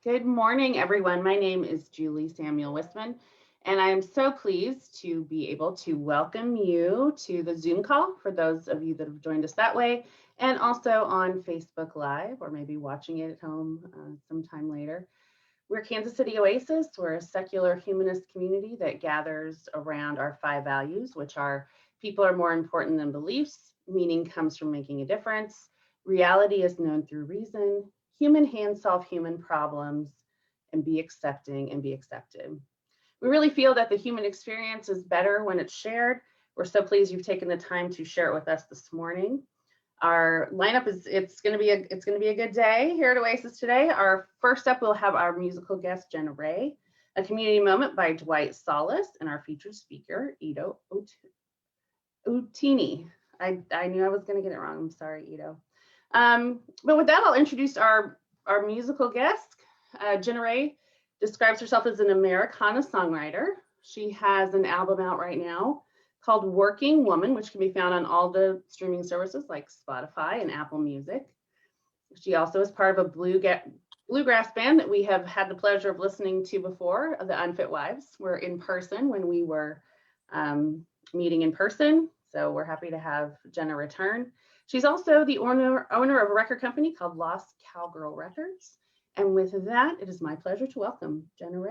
Good morning, everyone. My name is Julie Samuel Wisman, and I am so pleased to be able to welcome you to the Zoom call for those of you that have joined us that way, and also on Facebook Live, or maybe watching it at home sometime later. We're Kansas City Oasis. We're a secular humanist community that gathers around our 5 values, which are people are more important than beliefs, meaning comes from making a difference, reality is known through reason, human hands solve human problems, and be accepting and be accepted. We really feel that the human experience is better when it's shared. We're so pleased you've taken the time to share it with us this morning. Our lineup is it's going to be a good day here at Oasis today. Our first up, we'll have our musical guest Jenna, a community moment by Dwight Solace, and our featured speaker Itto Outini. I knew I was going to get it wrong. I'm sorry, Itto. But with that, I'll introduce our musical guest. Jenna describes herself as an Americana songwriter. She has an album out right now called Working Woman, which can be found on all the streaming services like Spotify and Apple Music. She also is part of a bluegrass band that we have had the pleasure of listening to before, the Unfit Wives. We're in person when we were meeting in person, so we're happy to have Jenna return. She's also the owner of a record company called Lost Cowgirl Records. And with that, it is my pleasure to welcome Jenna.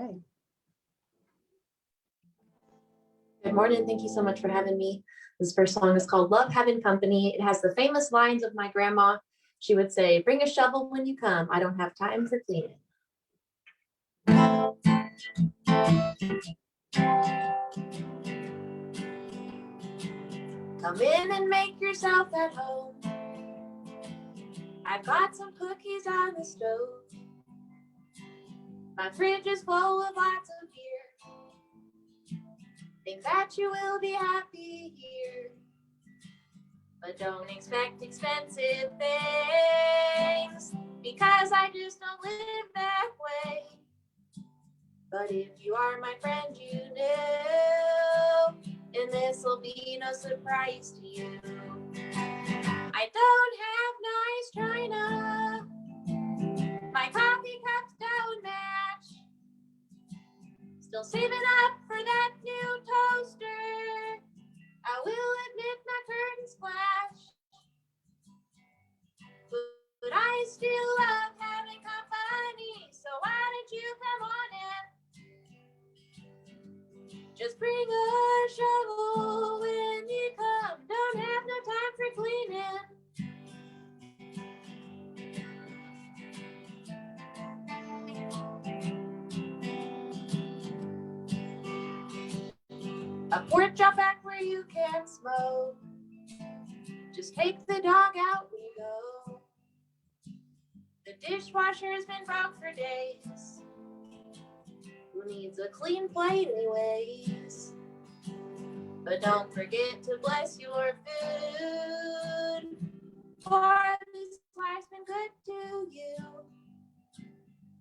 Good morning. Thank you so much for having me. This first song is called Love Having Company. It has the famous lines of my grandma. She would say, "Bring a shovel when you come. I don't have time for cleaning." Come in and make yourself at home. I've got some cookies on the stove. My fridge is full of lots of beer. Think that you will be happy here. But don't expect expensive things, because I just don't live that way. But if you are my friend, you know, and this'll be no surprise to you. I don't have nice china. My coffee cups don't match. Still saving up for that new toaster. I will admit my curtains flash. But I still love having company. So why don't you come on in? Just bring a shovel when you come. Don't have no time for cleaning. A porch out back where you can smoke. Just take the dog out when you go. The dishwasher's been broke for days. Who needs a clean plate anyways? But don't forget to bless your food, for this life's been good to you.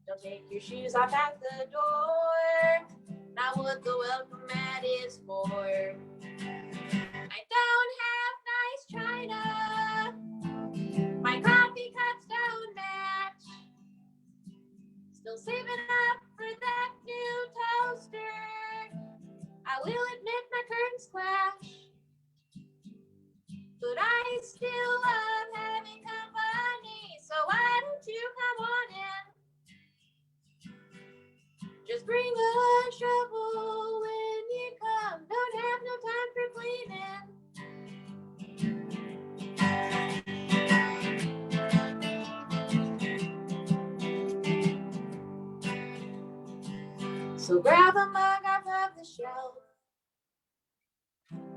Don't take your shoes off at the door, not what the welcome mat is for. I don't have nice china. My coffee cups don't match. Still saving up for that new toaster. I will admit my curtains clash. But I still love having company. So why don't you come on in? Just bring a shovel when you come. Don't have no time for cleaning. So grab a mug off of the shelf.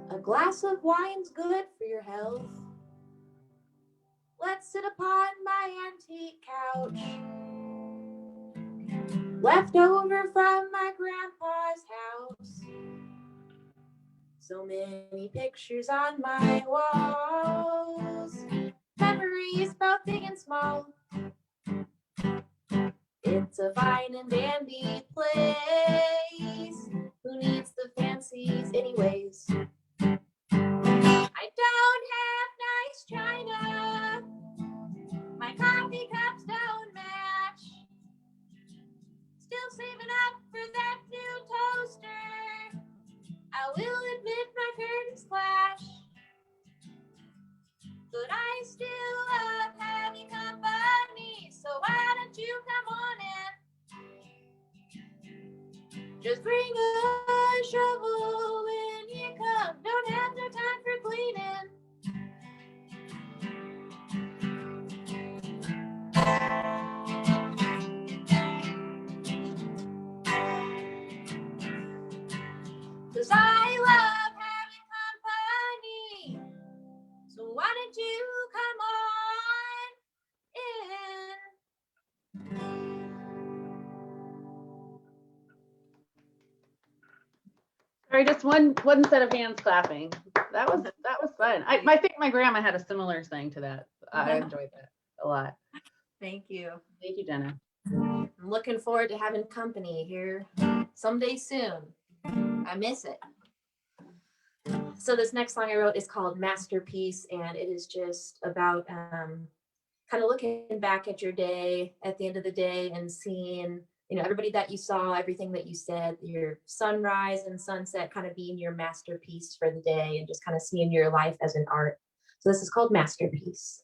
A glass of wine's good for your health. Let's sit upon my antique couch, left over from my grandpa's house. So many pictures on my walls, memories both big and small. It's a fine and dandy place. Who needs the fancies anyways? I don't have nice china. My coffee cups don't match. saving up for that new toaster. I will admit my curtains clash, but I still love having company. So why don't you come on in? Just bring a shovel when you come. Don't have no time for cleaning. Cause I love having company. So why don't you come on in? Sorry, just one set of hands clapping. That was fun. I think my grandma had a similar thing to that. I enjoyed that a lot. Thank you. Thank you, Jenna. I'm looking forward to having company here someday soon. I miss it. So this next song I wrote is called Masterpiece, and it is just about kind of looking back at your day at the end of the day and seeing, everybody that you saw, everything that you said, your sunrise and sunset kind of being your masterpiece for the day, and just kind of seeing your life as an art. So this is called Masterpiece.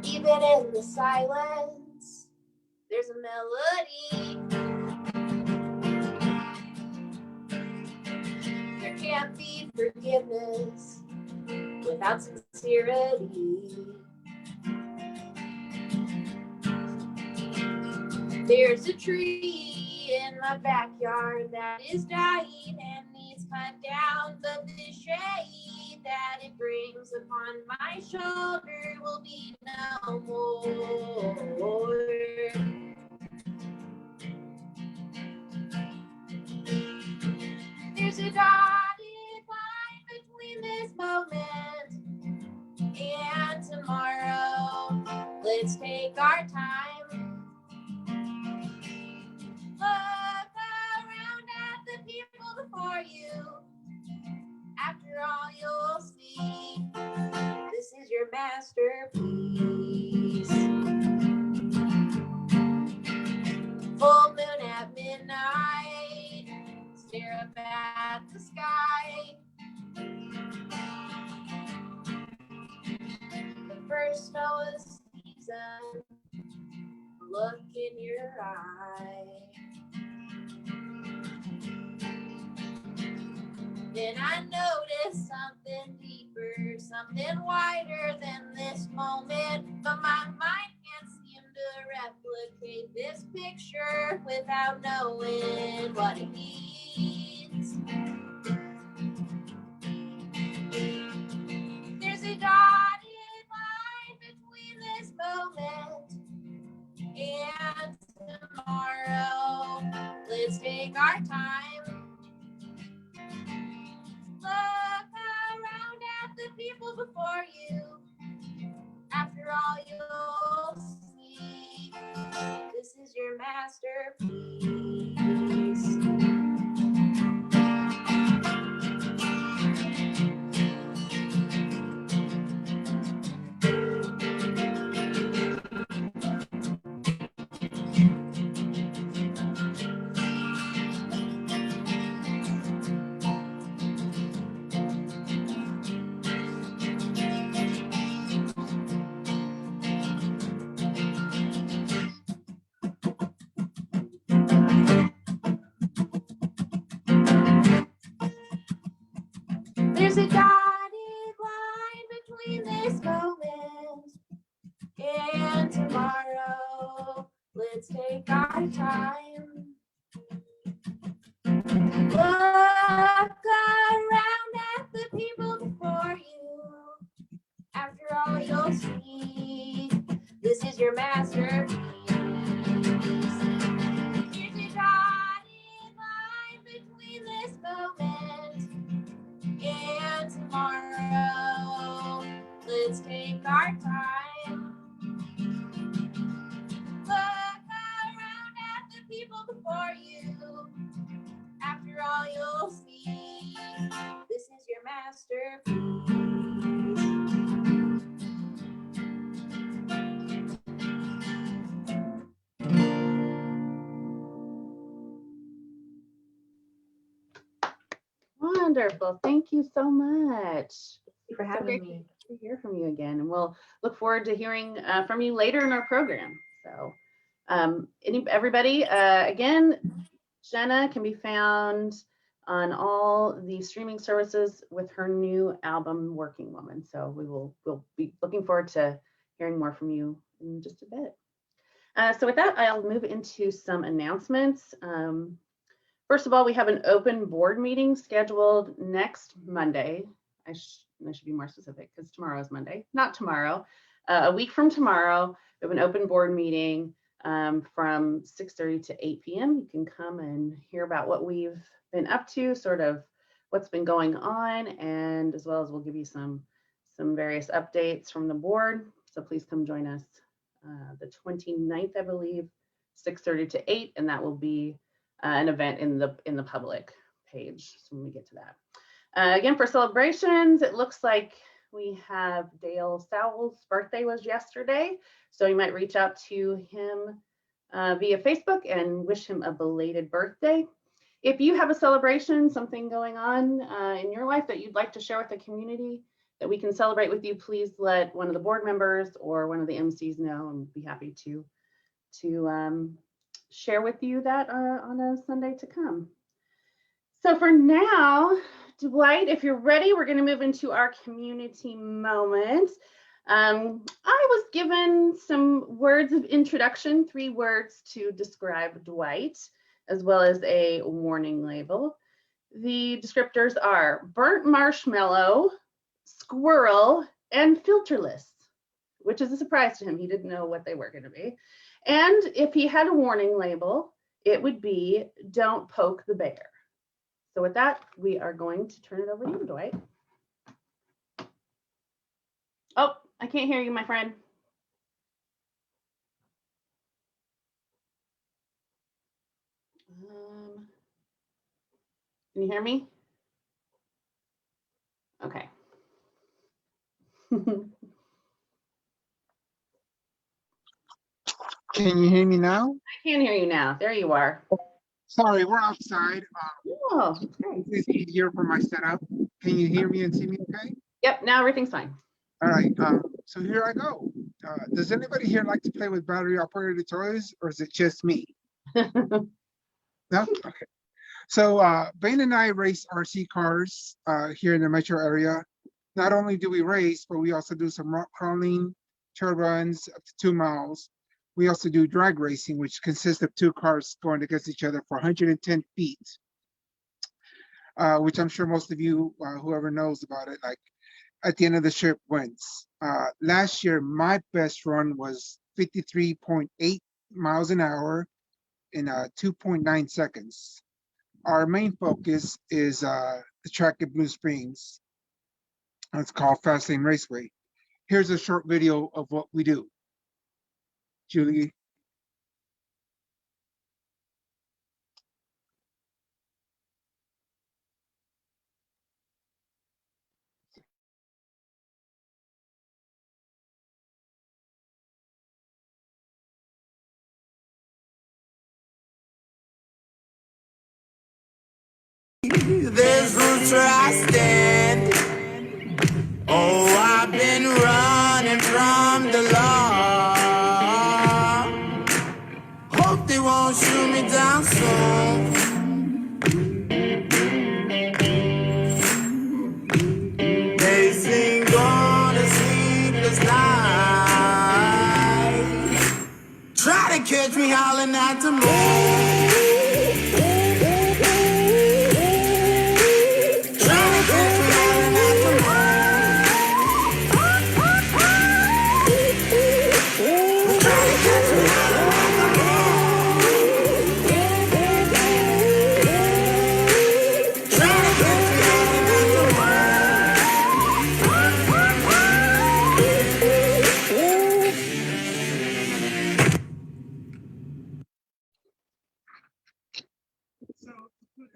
Even in the silence, there's a melody. There can't be forgiveness without sincerity. There's a tree in my backyard that is dying and needs cut down, but the shade that it brings upon my shoulder will be no more. There's a dotted line between this moment and tomorrow. Let's take our time. Look around at the people before you. After all, you'll see this is your masterpiece. Full moon at midnight, stare up at the sky. The first snow of the season, look in your eye. Then I noticed something deeper, something wider than this moment. But my mind can't seem to replicate this picture without knowing what it means. There's a dotted line between this moment and tomorrow. Let's take our time. Look around at the people before you. After all, you'll see this is your masterpiece. There's a dotted line between this moment and tomorrow. Let's take our time. Look around at the people before you. After all, you'll see this is your masterpiece. There's a dotted line between this moment and tomorrow. Let's take our time. Look around at the people before you. After all, you'll see this is masterpiece. Wonderful. Thank you so much. Thank you for having me. To hear from you again, and we'll look forward to hearing from you later in our program. So, everybody, again, Jenna can be found on all the streaming services with her new album, Working Woman. So we'll be looking forward to hearing more from you in just a bit. So with that, I'll move into some announcements. First of all, we have an open board meeting scheduled next Monday. I should be more specific because tomorrow is Monday, not tomorrow. A week from tomorrow, we have an open board meeting from 6:30 to 8 p.m. You can come and hear about what we've been up to, sort of what's been going on, and as well as we'll give you some various updates from the board. So please come join us the 29th, I believe, 6:30 to 8, and that will be an event in the public page. So when we get to that. Again, for celebrations, it looks like we have Dale Sowell's birthday was yesterday. So you might reach out to him via Facebook and wish him a belated birthday. If you have a celebration, something going on in your life that you'd like to share with the community that we can celebrate with you, please let one of the board members or one of the MCs know, and we'd be happy to share with you that on a Sunday to come. So for now, Dwight, if you're ready, we're going to move into our community moment. I was given some words of introduction, 3 words to describe Dwight, as well as a warning label. The descriptors are burnt marshmallow, squirrel, and filterless, which is a surprise to him. He didn't know what they were going to be. And if he had a warning label, it would be don't poke the bear. So with that, we are going to turn it over to you, Dwight. Oh, I can't hear you, my friend. Can you hear me? Okay. Can you hear me now? I can hear you now. There you are. Sorry, we're outside. Oh, great. It's easier for my setup. Can you hear me and see me okay? Yep, now everything's fine. All right, so here I go. Does anybody here like to play with battery operated toys, or is it just me? No? Okay. So Bain and I race RC cars here in the metro area. Not only do we race, but we also do some rock crawling, trail runs up to 2 miles. We also do drag racing, which consists of 2 cars going against each other for 110 feet, which I'm sure most of you, whoever knows about it, like at the end of the trip wins. Last year, my best run was 53.8 miles an hour in 2.9 seconds. Our main focus is the track at Blue Springs. It's called Fast Lane Raceway. Here's a short video of what we do. Julie. There's roots where I stand. Oh, I've been running from the law. Hope they won't shoot me down soon. They sing on a sleepless night. Try to catch me howling at the moon.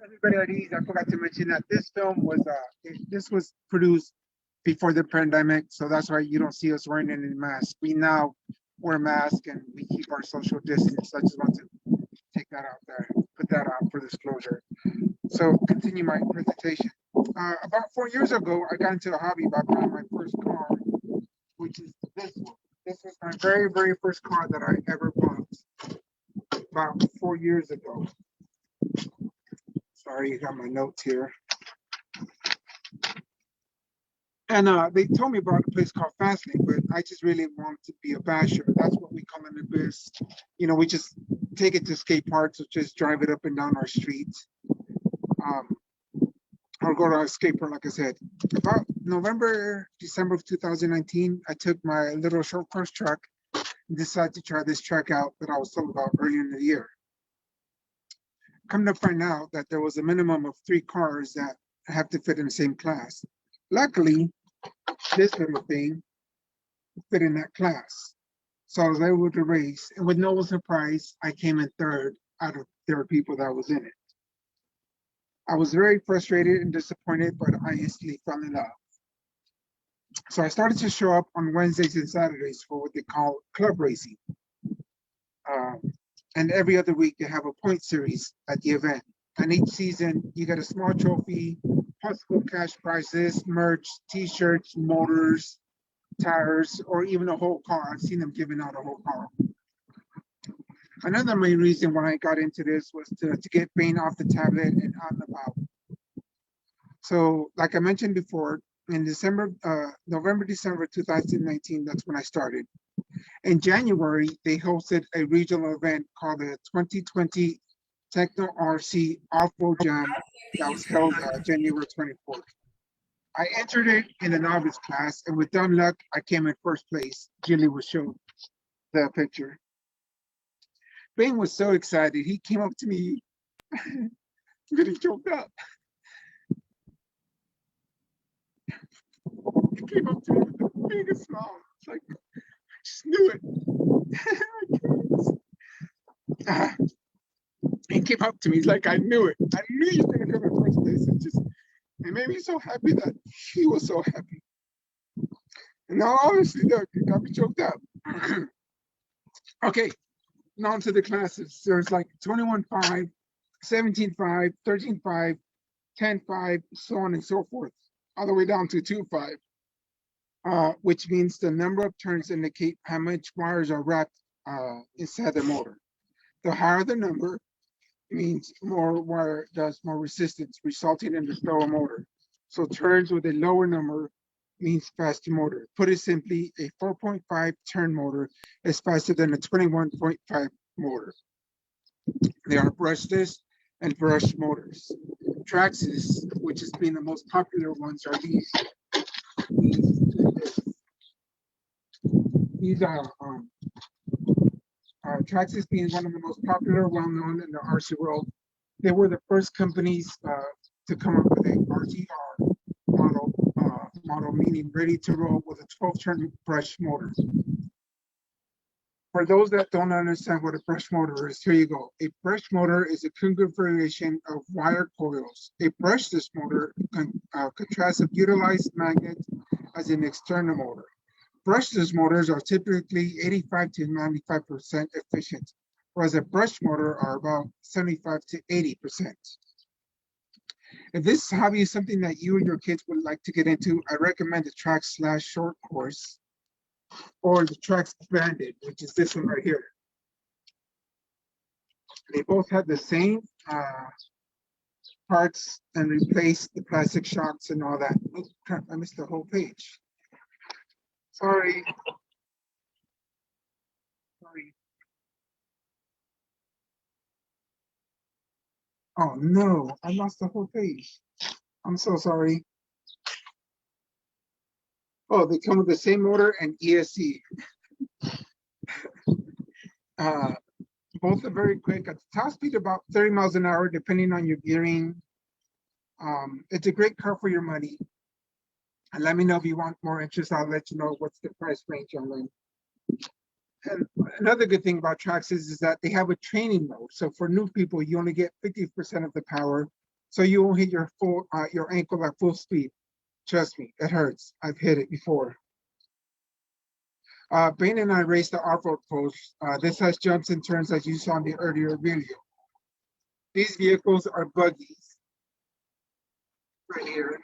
Everybody at ease. I forgot to mention that this film was this was produced before the pandemic, so that's why you don't see us wearing any masks. We now wear masks and we keep our social distance. I just want to take that out there, put that out for disclosure. So continue my presentation. About 4 years ago, I got into a hobby by buying my first car, which is this one. This was my very, very first car that I ever bought about 4 years ago. Sorry, you got my notes here. And they told me about a place called Fastlane, but I just really want to be a basher. That's what we call in the biz. You know, we just take it to skate parks or just drive it up and down our streets. Or go to a skate park, like I said. About November, December of 2019, I took my little short course truck and decided to try this track out that I was told about earlier in the year. Come to find out that there was a minimum of 3 cars that have to fit in the same class. Luckily, this little thing fit in that class. So I was able to race, and with no surprise, I came in third out of 3 people that was in it. I was very frustrated and disappointed, but I instantly fell in love. So I started to show up on Wednesdays and Saturdays for what they call club racing. And every other week they have a point series at the event. And each season you get a small trophy, possible cash prizes, merch, t-shirts, motors, tires, or even a whole car. I've seen them giving out a whole car. Another main reason why I got into this was to get Bane off the tablet and out and about. So like I mentioned before, in November, December 2019, that's when I started. In January, they hosted a regional event called the 2020 Techno RC Off-Road Jam that was held January 24th. I entered it in the novice class, and with dumb luck, I came in first place. Julie will show the picture. Bane was so excited, he came up to me, really choked up. He came up to me with the biggest smile. It's like, I just knew it. He came up to me, he's like, I knew it. I knew you were gonna come in first place. It made me so happy that he was so happy. And now honestly, look, it got me choked up. Okay, now to the classes. There's like 21.5, 17.5, 13.5, 10.5, so on and so forth, all the way down to 2.5, which means the number of turns indicate how much wires are wrapped inside the motor. The higher the number, means more wire does more resistance, resulting in the slower motor. So turns with a lower number means faster motor. Put it simply, a 4.5 turn motor is faster than a 21.5 motor. There are brushless and brush motors. Traxxas, which has been the most popular ones, are these. These are Traxxas being one of the most popular, well-known in the RC world. They were the first companies to come up with a RTR model, meaning ready to roll with a 12-turn brush motor. For those that don't understand what a brush motor is, here you go. A brush motor is a configuration of wire coils. A brushless motor contrasts a utilized magnet as an external motor. Brushless motors are typically 85 to 95% efficient, whereas a brush motor are about 75 to 80%. If this hobby is something that you and your kids would like to get into, I recommend the Track/Short course or the Tracks Bandit, which is this one right here. They both have the same parts and replace the plastic shocks and all that. Oh, crap, I missed the whole page. Sorry. Oh no, I lost the whole page. I'm so sorry. Oh, they come with the same motor and ESC. Both are very quick. At the top speed, about 30 miles an hour, depending on your gearing. It's a great car for your money. And let me know if you want more interest. I'll let you know what's the price range on them. And another good thing about Traxxas is that they have a training mode. So for new people, you only get 50% of the power. So you won't hit your ankle at full speed. Trust me, it hurts. I've hit it before. Bain and I raced the off-road course. This has jumps and turns as you saw in the earlier video. These vehicles are buggies right here.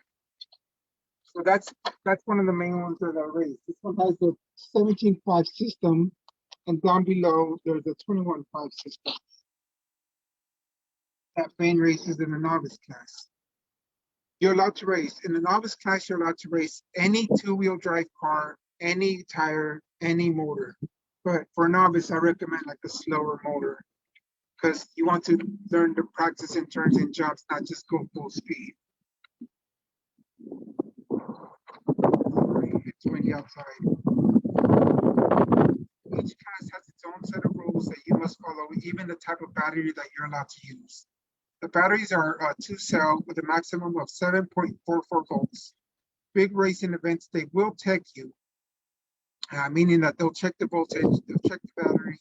So that's one of the main ones that I race. This one has the 17.5 system, and down below there's a 21.5 system. That Bain races in the novice class. You're allowed to race. In the novice class, you're allowed to race any two-wheel drive car, any tire, any motor. But for a novice, I recommend like a slower motor because you want to learn to practice in turns and jumps, not just go full speed. It's windy outside. Each class has its own set of rules that you must follow, even the type of battery that you're allowed to use. The batteries are 2-cell with a maximum of 7.44 volts. Big racing events, they will tech you, meaning that they'll check the voltage, they'll check the battery,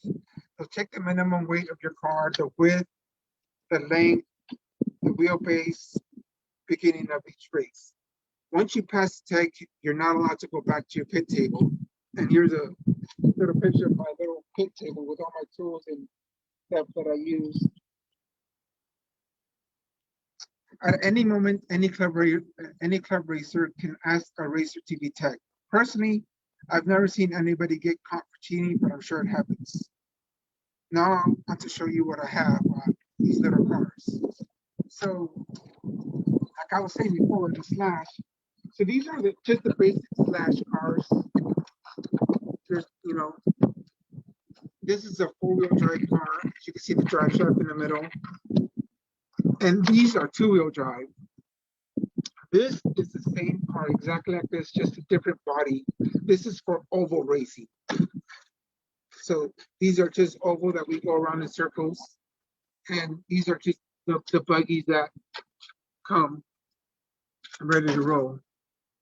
they'll check the minimum weight of your car, the width, the length, the wheelbase, beginning of each race. Once you pass the tech, you're not allowed to go back to your pit table. And here's a little picture of my little pit table with all my tools and stuff that I use. At any moment, any club racer can ask a racer to be tech. Personally, I've never seen anybody get caught for cheating, but I'm sure it happens. Now I want to show you what I have on these little cars. So, like I was saying before, the Slash. So these are just the basic Slash cars. There's, this is a four-wheel drive car. As you can see the drive shaft in the middle. And these are two-wheel drive. This is the same car, exactly like this, just a different body. This is for oval racing. So these are just oval that we go around in circles. And these are just the buggies that come ready to roll.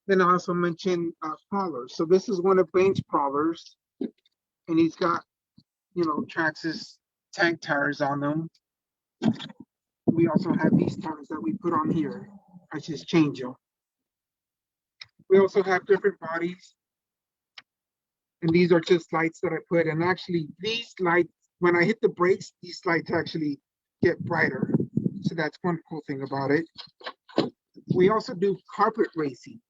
Then I also mentioned crawlers. So this is one of Bain's crawlers. And he's got, Traxxas tank tires on them. We also have these tires that we put on here. I just change them. We also have different bodies. And these are just lights that I put. And actually, these lights, when I hit the brakes, these lights actually get brighter. So that's one cool thing about it. We also do carpet racing.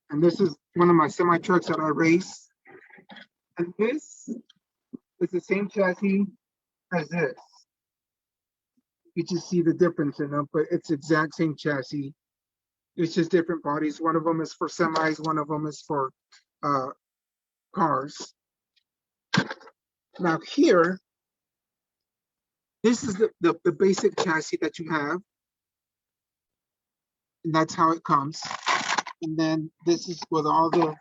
And this is one of my semi trucks that I race. And this is the same chassis as this. You just see the difference in them, but it's exact same chassis. It's just different bodies. One of them is for semis, one of them is for cars. Now here, this is the basic chassis that you have. And that's how it comes. And then this is with all the,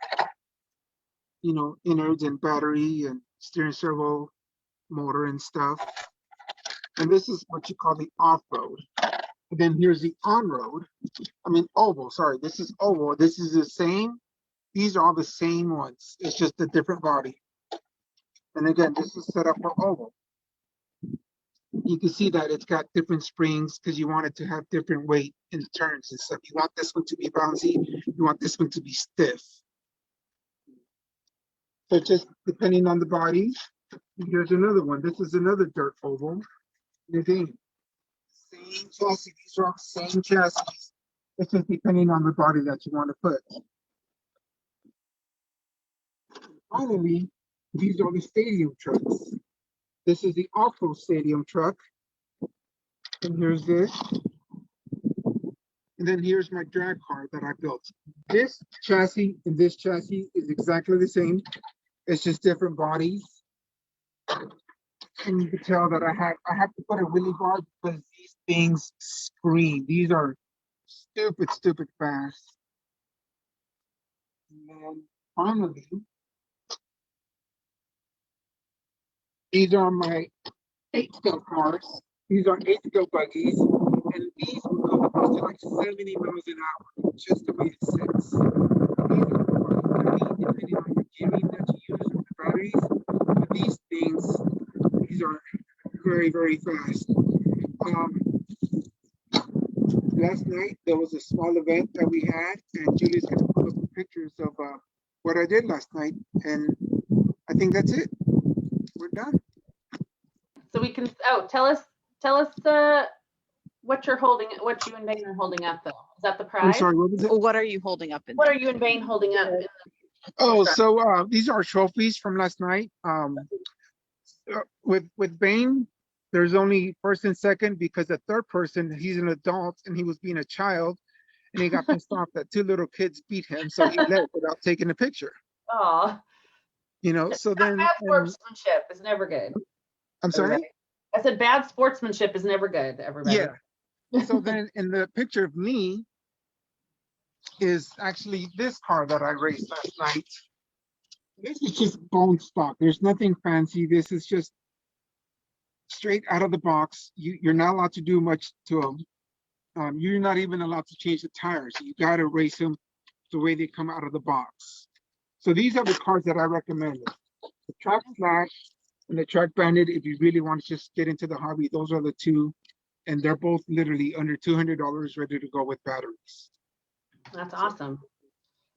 innards and battery and steering servo motor and stuff. And this is what you call the off-road. And then here's the on-road. Oval, sorry. This is oval. This is the same. These are all the same ones. It's just a different body. And again, this is set up for oval. You can see that it's got different springs because you want it to have different weight in the turns and stuff. You want this one to be bouncy. You want this one to be stiff. So just depending on the body. Here's another one. This is another dirt oval. Again, same chassis. These are all the same chassis. It's just depending on the body that you want to put. Finally, these are the stadium trucks. This is the off-road stadium truck. And here's this. And then here's my drag car that I built. This chassis and this chassis is exactly the same. It's just different bodies. And you can tell that I have to put a wheelie bar because these things scream. These are stupid fast. And then finally, these are my 8-scale cars. These are 8-scale buggies. And these will go up to like 70 miles an hour, just the way it sits. These are depending on your gearing that you use with the batteries. But these things, these are very, very fast. last night there was a small event that we had, and Julie's gonna put up the pictures of what I did last night, and I think that's it. We're done. So we can, tell us what you're holding, what you and Vane are holding up though. Is that the I'm prize? sorry, what was it? What are you holding up in What there? are you and Vane holding up? Oh, so these are trophies from last night. With Bane, there's only first and second because the third person, he's an adult and he was being a child, and he got pissed off that two little kids beat him, so he left without taking a picture. Oh, You know, so then bad sportsmanship is never good. I'm sorry. Everybody. I said bad sportsmanship is never good, everybody. Yeah. So then in the picture of me is actually this car that I raced last night. This is just bone stock. There's nothing fancy. This is just straight out of the box. You're not allowed to do much to them. You're not even allowed to change the tires. You got to race them the way they come out of the box. So these are the cars that I recommend. The Track Slash and the Track Bandit, if you really want to just get into the hobby, those are the two. And they're both literally under $200 ready to go with batteries. That's awesome.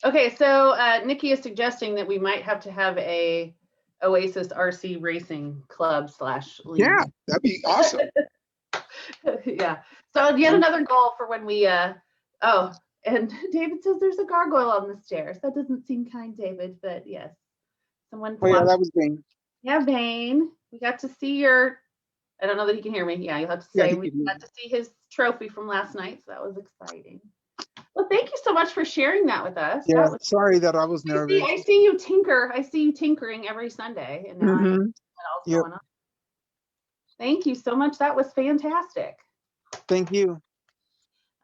Okay, so Nikki is suggesting that we might have to have a Oasis RC Racing Club / league. Yeah, that'd be awesome. Yeah. So yet another goal for when we oh, and David says there's a gargoyle on the stairs. That doesn't seem kind, David, but yes. Someone Oh yeah, that was Bane. Yeah, Vane. We got to see your, I don't know that he can hear me. Yeah, you'll have to say we got to see his trophy from last night, so that was exciting. Well, thank you so much for sharing that with us. Yeah, sorry that I was nervous. I see you tinker. I see you tinkering every Sunday, and now I know what else going on. Thank you so much. That was fantastic. Thank you.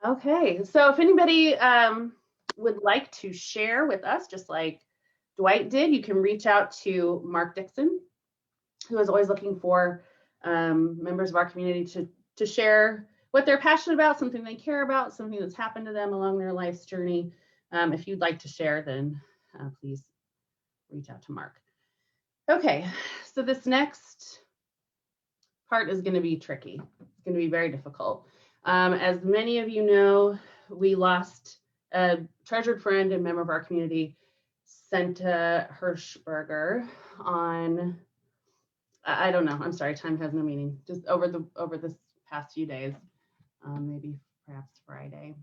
Okay, so if anybody would like to share with us, just like Dwight did, you can reach out to Mark Dixon, who is always looking for members of our community to share what they're passionate about, something they care about, something that's happened to them along their life's journey. If you'd like to share, then please reach out to Mark. Okay, so this next part is going to be tricky. It's going to be very difficult. As many of you know, we lost a treasured friend and member of our community, Senta Hirschberger, on, I don't know, I'm sorry, time has no meaning, just over this past few days, maybe perhaps Friday.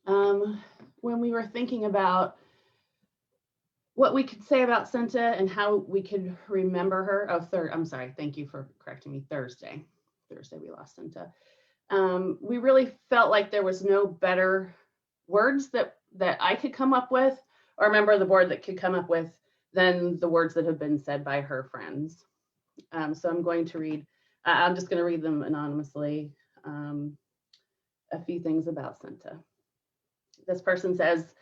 When we were thinking about what we could say about Senta and how we could remember her, I'm sorry, thank you for correcting me, Thursday we lost Senta. We really felt like there was no better words that I could come up with, or a member of the board that could come up with, than the words that have been said by her friends. So I'm going to read, I'm just going to read them anonymously, a few things about Senta. This person says,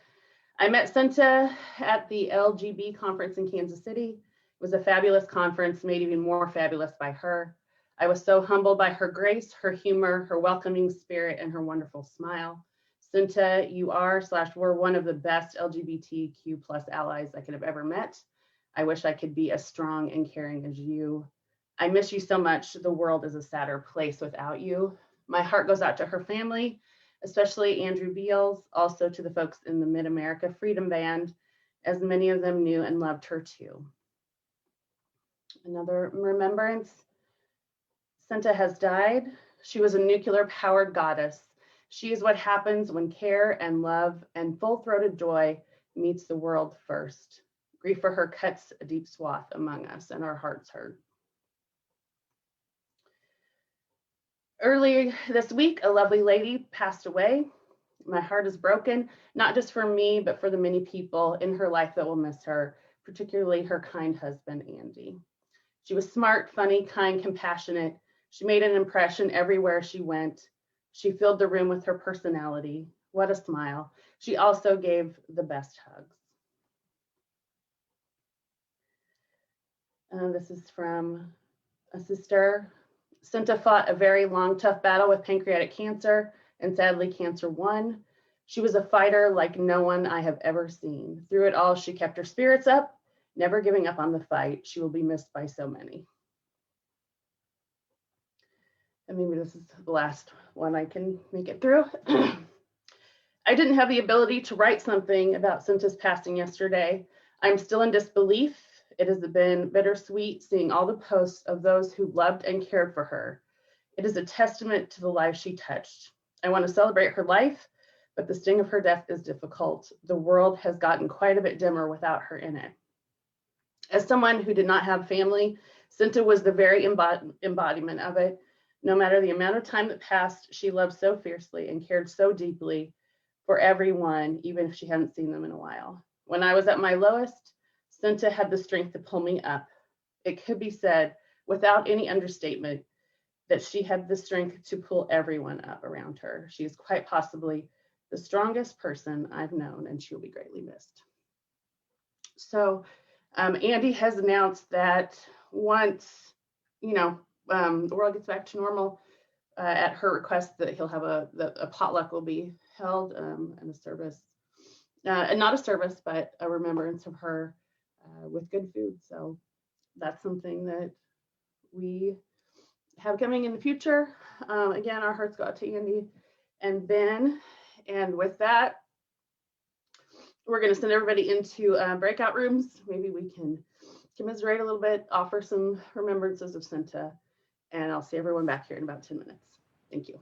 I met Senta at the LGB conference in Kansas City. It was a fabulous conference, made even more fabulous by her. I was so humbled by her grace, her humor, her welcoming spirit, and her wonderful smile. Senta, you are/were one of the best LGBTQ+ allies I could have ever met. I wish I could be as strong and caring as you. I miss you so much. The world is a sadder place without you. My heart goes out to her family, especially Andrew Beals, also to the folks in the Mid-America Freedom Band, as many of them knew and loved her too. Another remembrance, Senta has died. She was a nuclear-powered goddess. She is what happens when care and love and full-throated joy meets the world first. Grief for her cuts a deep swath among us, and our hearts hurt. Earlier this week, a lovely lady passed away. My heart is broken, not just for me, but for the many people in her life that will miss her, particularly her kind husband, Andy. She was smart, funny, kind, compassionate. She made an impression everywhere she went. She filled the room with her personality. What a smile. She also gave the best hugs. This is from a sister. Senta fought a very long, tough battle with pancreatic cancer, and sadly, cancer won. She was a fighter like no one I have ever seen. Through it all, she kept her spirits up, never giving up on the fight. She will be missed by so many. and maybe this is the last one I can make it through. I didn't have the ability to write something about Cinta's passing yesterday. I'm still in disbelief. It has been bittersweet seeing all the posts of those who loved and cared for her. It is a testament to the lives she touched. I want to celebrate her life, but the sting of her death is difficult. The world has gotten quite a bit dimmer without her in it. As someone who did not have family, Cinta was the very embodiment of it. No matter the amount of time that passed, she loved so fiercely and cared so deeply for everyone, even if she hadn't seen them in a while. When I was at my lowest, Cinta had the strength to pull me up. It could be said, without any understatement, that she had the strength to pull everyone up around her. She is quite possibly the strongest person I've known, and she will be greatly missed. So Andy has announced that once, the world gets back to normal, at her request, that he'll have a potluck will be held, and a service, and not a service, but a remembrance of her with good food. So that's something that we have coming in the future. Again, our hearts go out to Andy and Ben. And with that, we're going to send everybody into breakout rooms. Maybe we can commiserate a little bit, offer some remembrances of Cinta, and I'll see everyone back here in about 10 minutes. Thank you.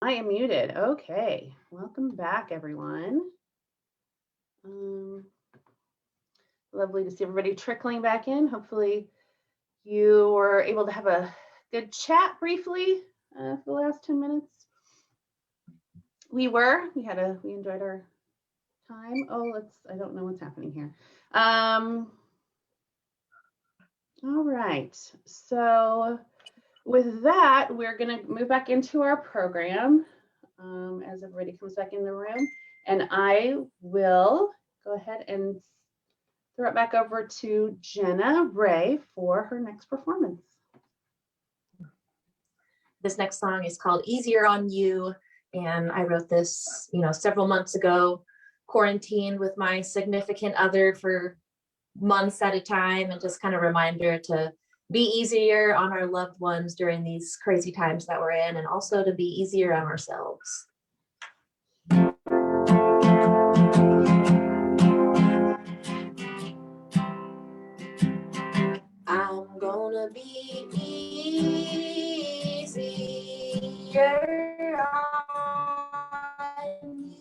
I am muted. Okay. Welcome back, everyone. Lovely to see everybody trickling back in. Hopefully you were able to have a good chat briefly for the last 10 minutes. We enjoyed our time. I don't know what's happening here. All right. So with that, we're going to move back into our program as everybody comes back in the room. And I will go ahead and throw it back over to Jenna Ray for her next performance. This next song is called Easier on You. And I wrote this, several months ago, quarantined with my significant other for months at a time, and just kind of reminder to be easier on our loved ones during these crazy times that we're in, and also to be easier on ourselves. I'm gonna be easier on you,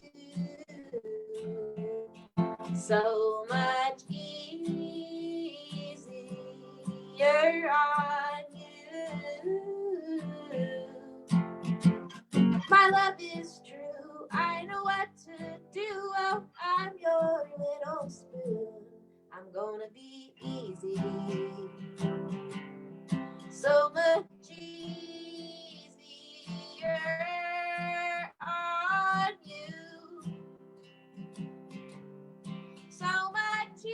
so much easier on you. My love is true, I know what to do. Oh, I'm your little spoon. I'm gonna be easy, so much easier on you, so much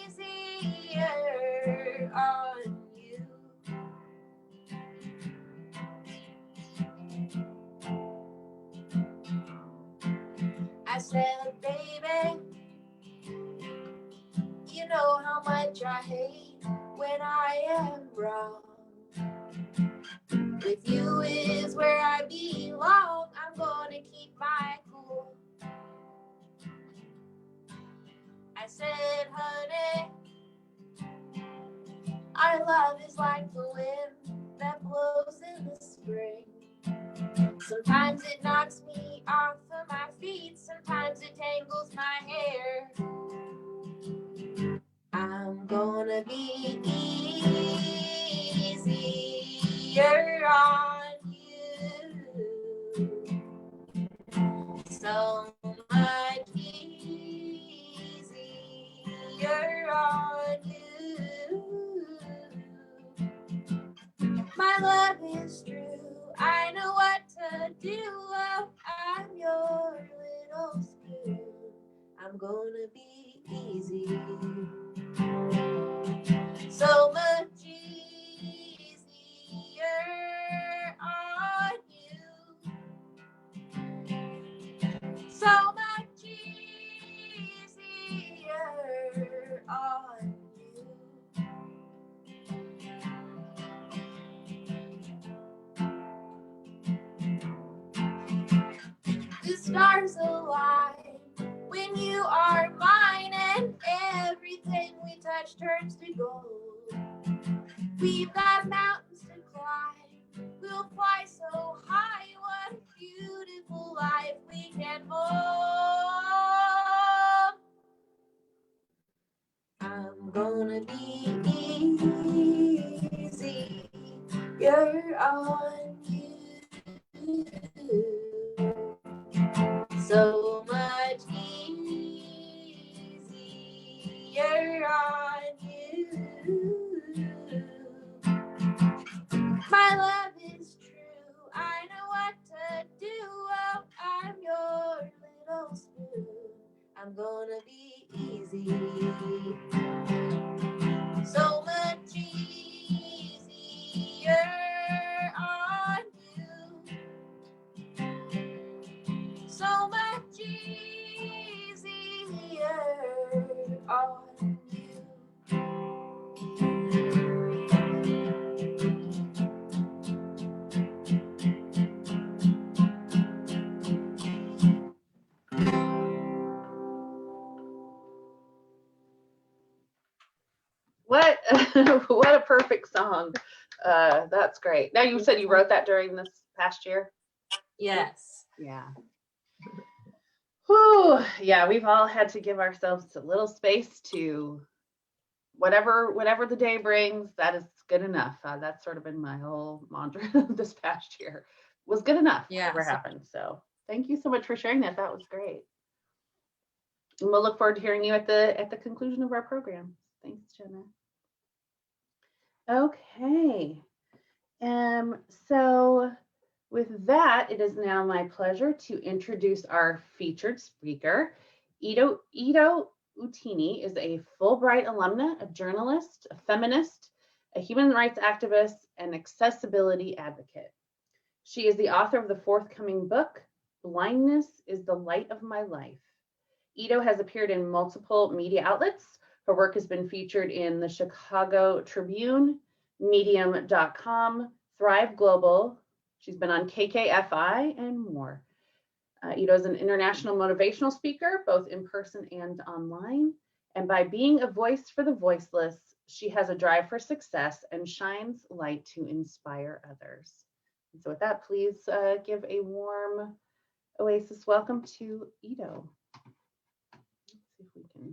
easier on you. I said, baby, you know how much I hate when I am wrong. With you is where I belong. I'm gonna keep my cool. I said, honey, our love is like the wind that blows in the spring. Sometimes it knocks me off of my feet, sometimes it tangles my hair. I'm gonna be easier on you, so much easier on you. My love is true, I know what to do. Oh, I'm your little spoon. I'm gonna be easy, so much easier on you, so much easier on you. The stars align when you are mine, and everything we touch turns to gold. We've got mountains to climb, we'll fly so high. What a beautiful life we can hold. I'm gonna be easier on you, so much easier on you. My love is true, I know what to do. Oh, I'm your little spoon. I'm gonna be easy, so much easier on you, so much easier on you. What what a perfect song. That's great. Now, you said you wrote that during this past year? Yes. Yeah. Whew. Yeah, we've all had to give ourselves a little space to whatever the day brings. That is good enough. That's sort of been my whole mantra this past year. Was good enough. Yeah. Whatever happened. So thank you so much for sharing that. That was great. And we'll look forward to hearing you at the conclusion of our program. Thanks, Jenna. Okay. So with that, it is now my pleasure to introduce our featured speaker. Itto Outini is a Fulbright alumna, a journalist, a feminist, a human rights activist, and accessibility advocate. She is the author of the forthcoming book, Blindness is the Light of My Life. Itto has appeared in multiple media outlets. Her work has been featured in the Chicago Tribune, Medium.com, Thrive Global. She's been on KKFI and more. Itto is an international motivational speaker, both in person and online. And by being a voice for the voiceless, she has a drive for success and shines light to inspire others. And so with that, please give a warm Oasis welcome to Itto. Let's see if we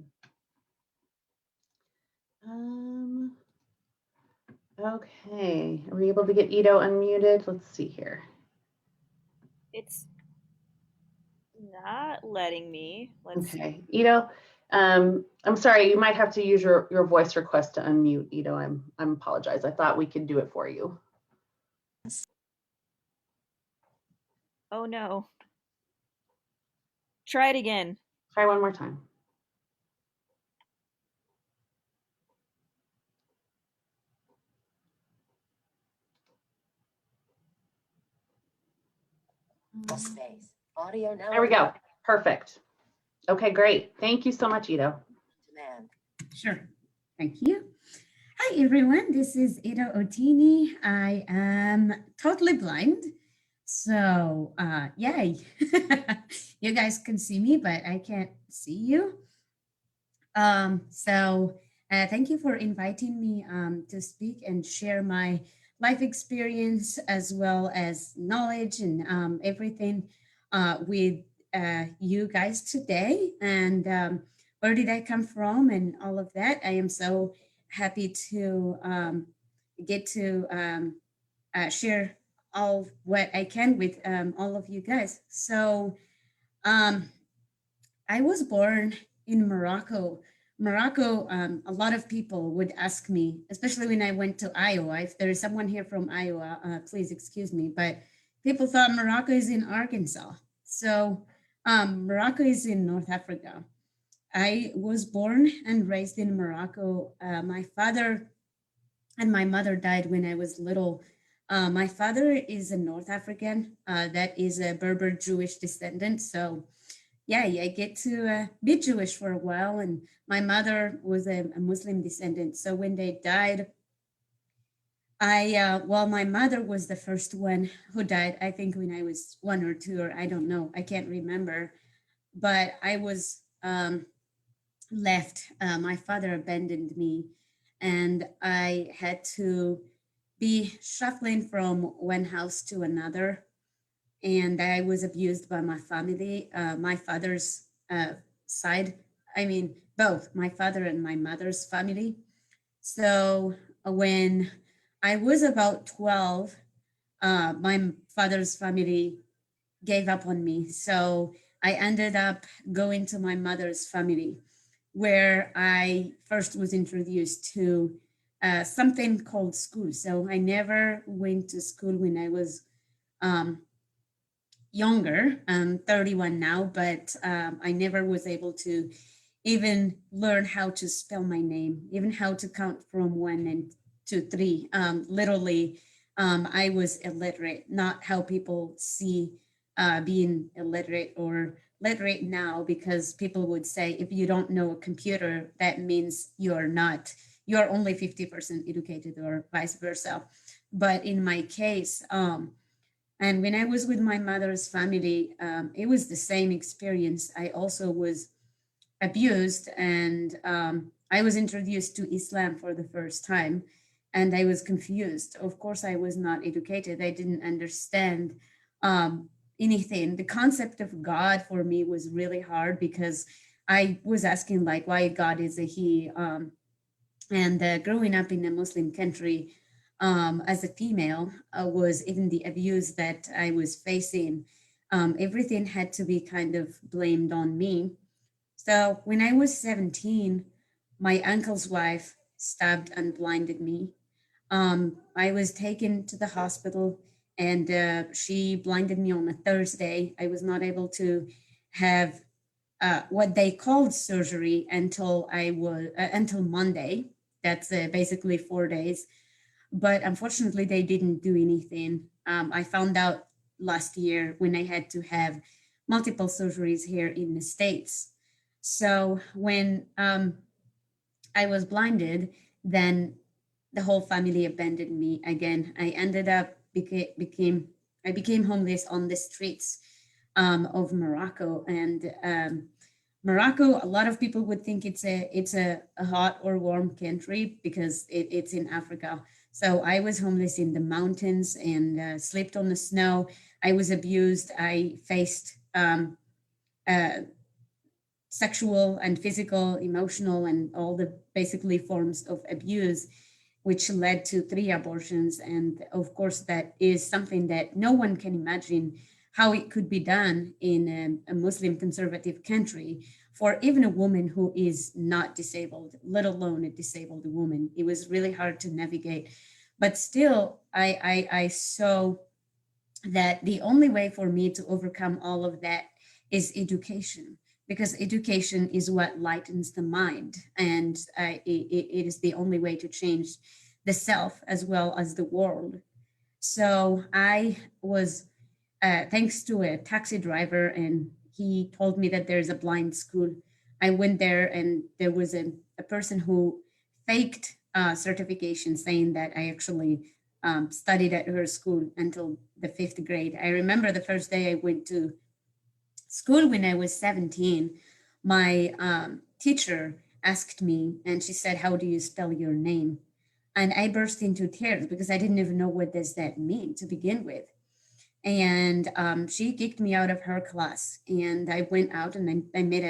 can. Okay, are we able to get Itto unmuted? Let's see here. It's not letting me. Let's Okay, Itto, I'm sorry, you might have to use your voice request to unmute, Itto. I apologize. I thought we could do it for you. Oh no. Try it again. Try one more time. Space. Audio now. There we go. Perfect. Okay, great. Thank you so much, Itto. Demand. Sure. Thank you. Hi, everyone. This is Itto Outini. I am totally blind. So, yay. You guys can see me, but I can't see you. Thank you for inviting me to speak and share my life experience as well as knowledge and everything with you guys today. And where did I come from and all of that. I am so happy to get to share all what I can with all of you guys. So I was born in Morocco. Morocco, a lot of people would ask me, especially when I went to Iowa. If there is someone here from Iowa, please excuse me, but people thought Morocco is in Arkansas. So Morocco is in North Africa. I was born and raised in Morocco. My father and my mother died when I was little. My father is a North African that is a Berber Jewish descendant. So yeah, I get to be Jewish for a while. And my mother was a Muslim descendant. So when they died, my mother was the first one who died, I think when I was 1 or 2, or I don't know, I can't remember. But I was left. My father abandoned me, and I had to be shuffling from one house to another. And I was abused by my family, my father's side. I mean, both my father and my mother's family. So when I was about 12, my father's family gave up on me. So I ended up going to my mother's family, where I first was introduced to something called school. So I never went to school when I was younger. I'm 31 now, but I never was able to even learn how to spell my name, even how to count from 1 and 2, 3. Literally, I was illiterate, not how people see being illiterate or literate now, because people would say, if you don't know a computer, that means you're only 50% educated, or vice versa. But in my case, and when I was with my mother's family, it was the same experience. I also was abused, and I was introduced to Islam for the first time, and I was confused. Of course, I was not educated. I didn't understand anything. The concept of God for me was really hard because I was asking like why God is a he. And growing up in a Muslim country as a female was even the abuse that I was facing. Everything had to be kind of blamed on me. So when I was 17, my uncle's wife stabbed and blinded me. I was taken to the hospital and she blinded me on a Thursday. I was not able to have what they called surgery until Monday. That's basically 4 days. But unfortunately, they didn't do anything. I found out last year when I had to have multiple surgeries here in the States. So when I was blinded, then the whole family abandoned me again. I ended up became homeless on the streets of Morocco, and Morocco. A lot of people would think it's a hot or warm country because it's in Africa. So I was homeless in the mountains and slept on the snow. I was abused. I faced uh, sexual and physical, emotional, and all the basically forms of abuse, which led to 3 abortions. And of course, that is something that no one can imagine how it could be done in a Muslim conservative country for even a woman who is not disabled, let alone a disabled woman. It was really hard to navigate. But still, I saw that the only way for me to overcome all of that is education, because education is what lightens the mind, and it is the only way to change the self as well as the world. So I was, thanks to a taxi driver, and he told me that there's a blind school. I went there, and there was a person who faked certification saying that I actually studied at her school until the 5th grade. I remember the first day I went to school when I was 17, my teacher asked me, and she said, "How do you spell your name?" And I burst into tears because I didn't even know what does that mean to begin with. And she kicked me out of her class, and I went out and I met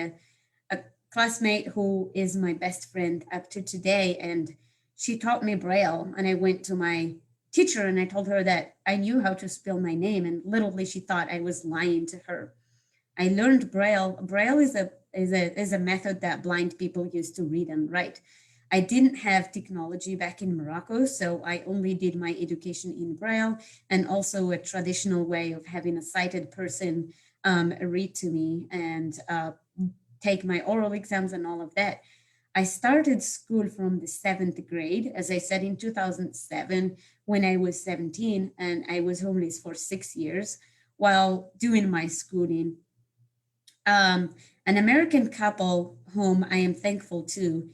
a classmate who is my best friend up to today, and she taught me Braille. And I went to my teacher and I told her that I knew how to spell my name, and literally she thought I was lying to her. I learned Braille. Braille is a method that blind people use to read and write. I didn't have technology back in Morocco, so I only did my education in Braille, and also a traditional way of having a sighted person read to me and take my oral exams and all of that. I started school from the 7th grade, as I said, in 2007 when I was 17, and I was homeless for 6 years while doing my schooling. An American couple whom I am thankful to,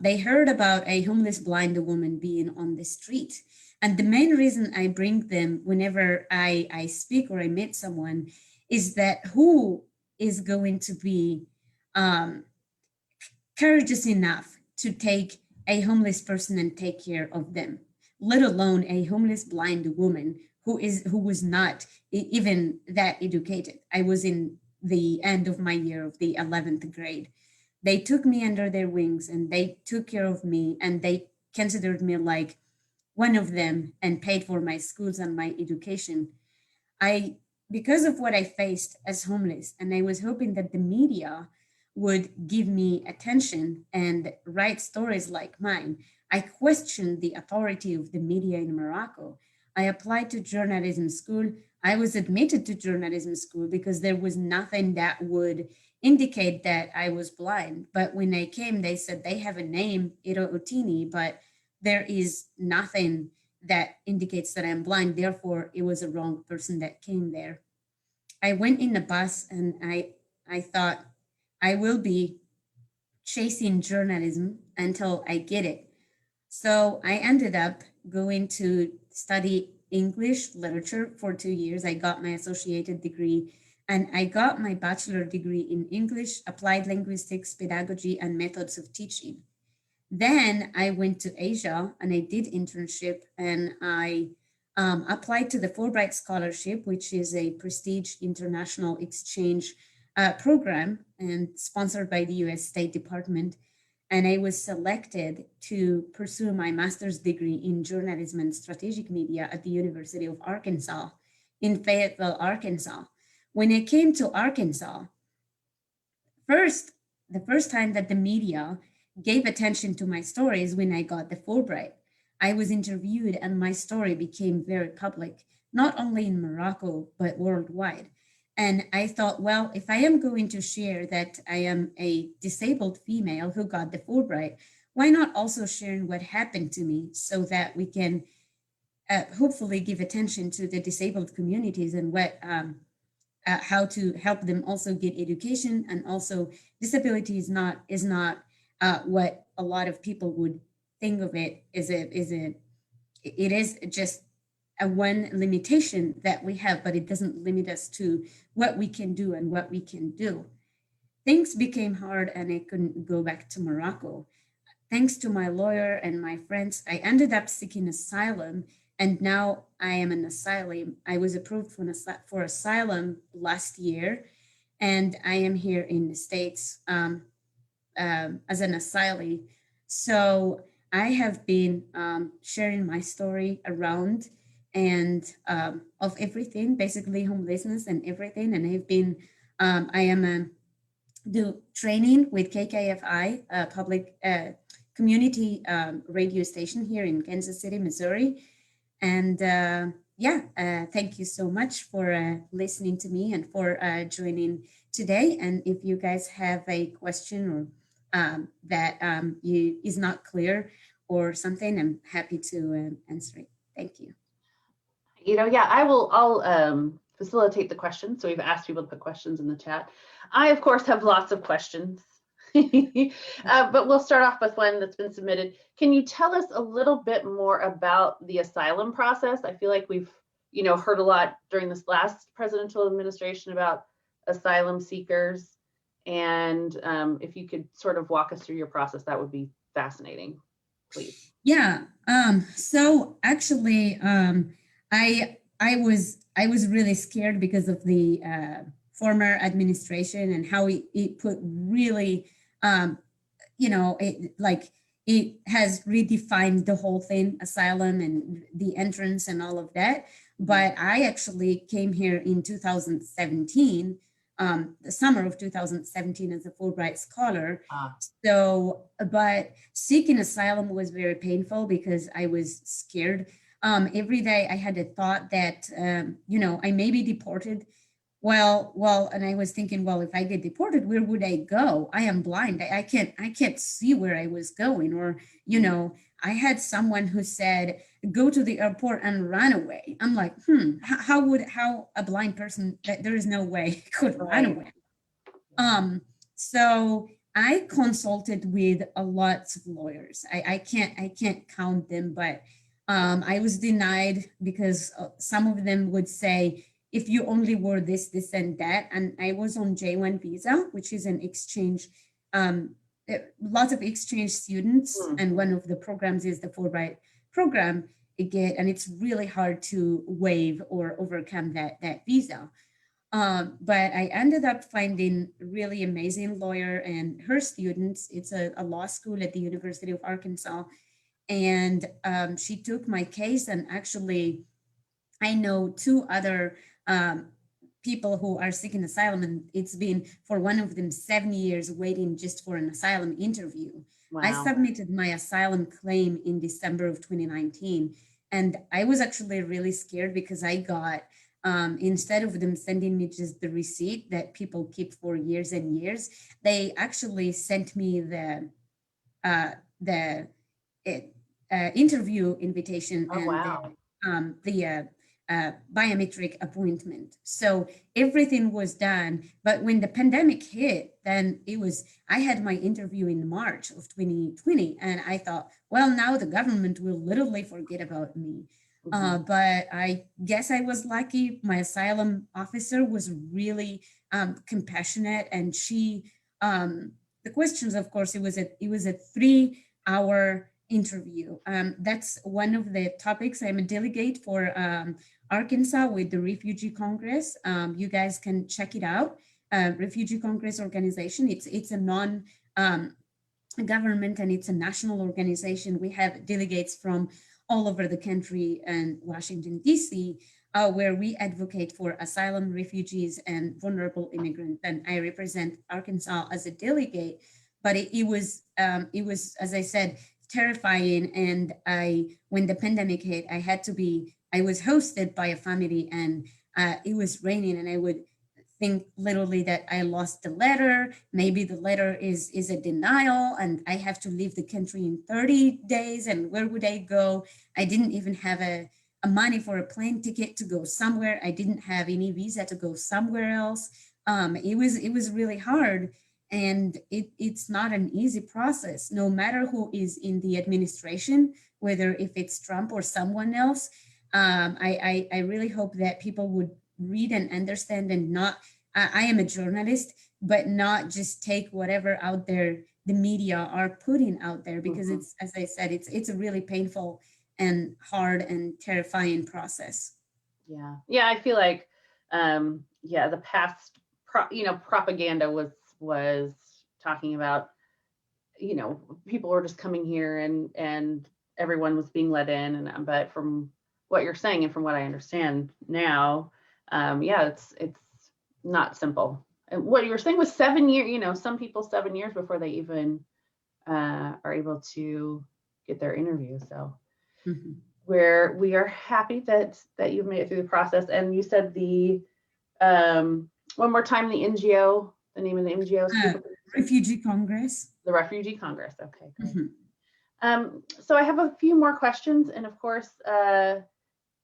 they heard about a homeless blind woman being on the street. And the main reason I bring them whenever I speak or I meet someone is that who is going to be courageous enough to take a homeless person and take care of them, let alone a homeless blind woman who was not even that educated. I was in the end of my year of the 11th grade. They took me under their wings and they took care of me, and they considered me like one of them and paid for my schools and my education. I, because of what I faced as homeless, and I was hoping that the media would give me attention and write stories like mine, I questioned the authority of the media in Morocco. I applied to journalism school. I was admitted to journalism school because there was nothing that would indicate that I was blind. But when I came, they said they have a name, Itto Outini, but there is nothing that indicates that I'm blind. Therefore, it was a wrong person that came there. I went in the bus and I thought I will be chasing journalism until I get it. So I ended up going to study English literature for 2 years. I got my associated degree, and I got my bachelor degree in English, applied linguistics, pedagogy, and methods of teaching. Then I went to Asia and I did internship, and I applied to the Fulbright Scholarship, which is a prestige international exchange program and sponsored by the US State Department. And I was selected to pursue my master's degree in journalism and strategic media at the University of Arkansas in Fayetteville, Arkansas. When I came to Arkansas, the first time that the media gave attention to my stories when I got the Fulbright. I was interviewed and my story became very public, not only in Morocco, but worldwide. And I thought, well, if I am going to share that I am a disabled female who got the Fulbright, why not also sharing what happened to me so that we can hopefully give attention to the disabled communities and how to help them also get education. And also disability is not what a lot of people would think of it. It is just a one limitation that we have, but it doesn't limit us to what we can do and what we can do. Things became hard and I couldn't go back to Morocco. Thanks to my lawyer and my friends, I ended up seeking asylum, and now I am an asylum. I was approved for asylum last year, and I am here in the States as an asylee. So I have been sharing my story around and of everything, basically homelessness and everything. And I've been, I am do training with KKFI, a public community radio station here in Kansas City, Missouri. And thank you so much for listening to me and for joining today. And if you guys have a question or that is not clear or something, I'm happy to answer it. Thank you. I'll facilitate the questions. So we've asked people to put questions in the chat. I, of course, have lots of questions, but we'll start off with one that's been submitted. Can you tell us a little bit more about the asylum process? I feel like we've, heard a lot during this last presidential administration about asylum seekers. And if you could sort of walk us through your process, that would be fascinating, please. Yeah. So actually, I was really scared because of the former administration and how it put really, it has redefined the whole thing, asylum and the entrance and all of that. But I actually came here in 2017, the summer of 2017 as a Fulbright scholar. So, but seeking asylum was very painful because I was scared. Every day I had a thought that, I may be deported. And I was thinking, well, if I get deported, where would I go? I am blind. I can't see where I was going. Or, I had someone who said, go to the airport and run away. I'm like, how a blind person, there is no way could run away. So I consulted with a lot of lawyers. I can't count them, but I was denied because some of them would say, if you only were this, this, and that. And I was on J1 visa, which is an exchange, lots of exchange students. And one of the programs is the Fulbright program. And it's really hard to waive or overcome that visa. But I ended up finding a really amazing lawyer and her students. It's a law school at the University of Arkansas. And she took my case, and actually I know two other people who are seeking asylum, and it's been for one of them 7 years waiting just for an asylum interview. Wow. I submitted my asylum claim in December of 2019, and I was actually really scared because I got, instead of them sending me just the receipt that people keep for years and years, they actually sent me the interview invitation and the biometric appointment. So everything was done. But when the pandemic hit, then I had my interview in March of 2020. And I thought, well, now the government will literally forget about me. But I guess I was lucky. My asylum officer was really compassionate. And she, the questions, of course, it was a 3-hour interview. That's one of the topics. I'm a delegate for Arkansas with the Refugee Congress. You guys can check it out. Refugee Congress organization. It's a non government and it's a national organization. We have delegates from all over the country and Washington, D.C., where we advocate for asylum, refugees, and vulnerable immigrants. And I represent Arkansas as a delegate. But it was, as I said, terrifying. And when the pandemic hit, I was hosted by a family, and it was raining, and I would think literally that I lost the letter. Maybe the letter is a denial and I have to leave the country in 30 days. And where would I go? I didn't even have a money for a plane ticket to go somewhere. I didn't have any visa to go somewhere else. It was really hard. And it's not an easy process, no matter who is in the administration, whether if it's Trump or someone else. I really hope that people would read and understand and not, I am a journalist, but not just take whatever out there the media are putting out there, because it's, as I said, it's a really painful and hard and terrifying process. Yeah. Yeah. I feel like, the past, propaganda was talking about, people were just coming here and everyone was being let in. But from what you're saying and from what I understand now, it's not simple. And what you were saying was 7 years, some people 7 years before they even are able to get their interview. So we are happy that you've made it through the process. And you said one more time, the NGO, the name of the NGO is Refugee Congress. The Refugee Congress. Okay, great. So I have a few more questions, and of course,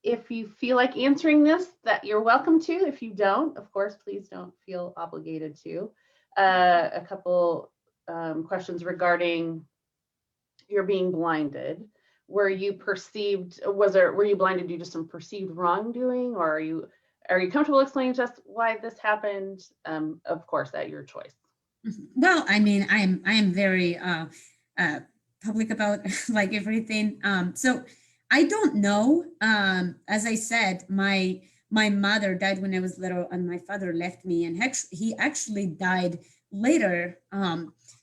if you feel like answering this, that you're welcome to. If you don't, of course, please don't feel obligated to. A couple questions regarding your being blinded. Were you blinded due to some perceived wrongdoing, or are you comfortable explaining to us why this happened? Of course, at your choice. Well, I mean, I am very public about like everything. So I don't know. As I said, my mother died when I was little, and my father left me, and he actually died later.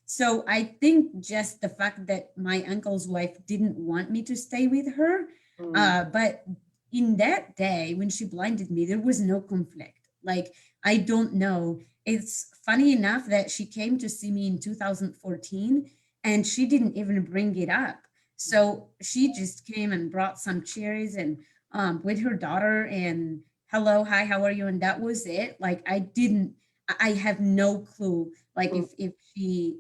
So I think just the fact that my uncle's wife didn't want me to stay with her, but in that day when she blinded me, there was no conflict. Like, I don't know. It's funny enough that she came to see me in 2014 and she didn't even bring it up. So she just came and brought some cherries and with her daughter and hello, hi, how are you? And that was it. Like, I have no clue, like if she,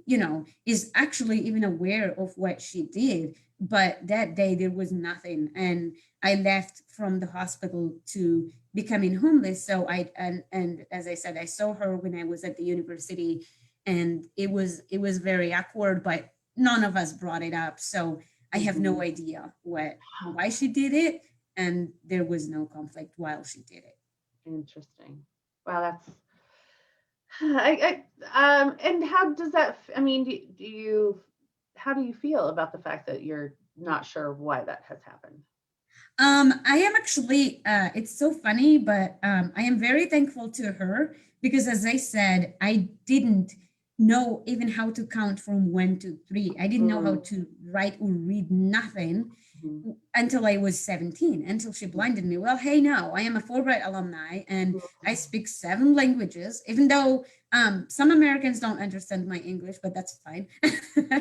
is actually even aware of what she did. But that day there was nothing. And I left from the hospital to becoming homeless. So and as I said, I saw her when I was at the university, and it was very awkward, but none of us brought it up. So I have no idea why she did it. And there was no conflict while she did it. Interesting. Wow, that's and how does that, how do you feel about the fact that you're not sure why that has happened? I am actually, it's so funny, but I am very thankful to her because, as I said, I didn't know even how to count from 1 to 3. I didn't know how to write or read, nothing until I was 17, until she blinded me. Well, hey, now I am a Fulbright alumni and I speak 7 languages, even though some Americans don't understand my English, but that's fine.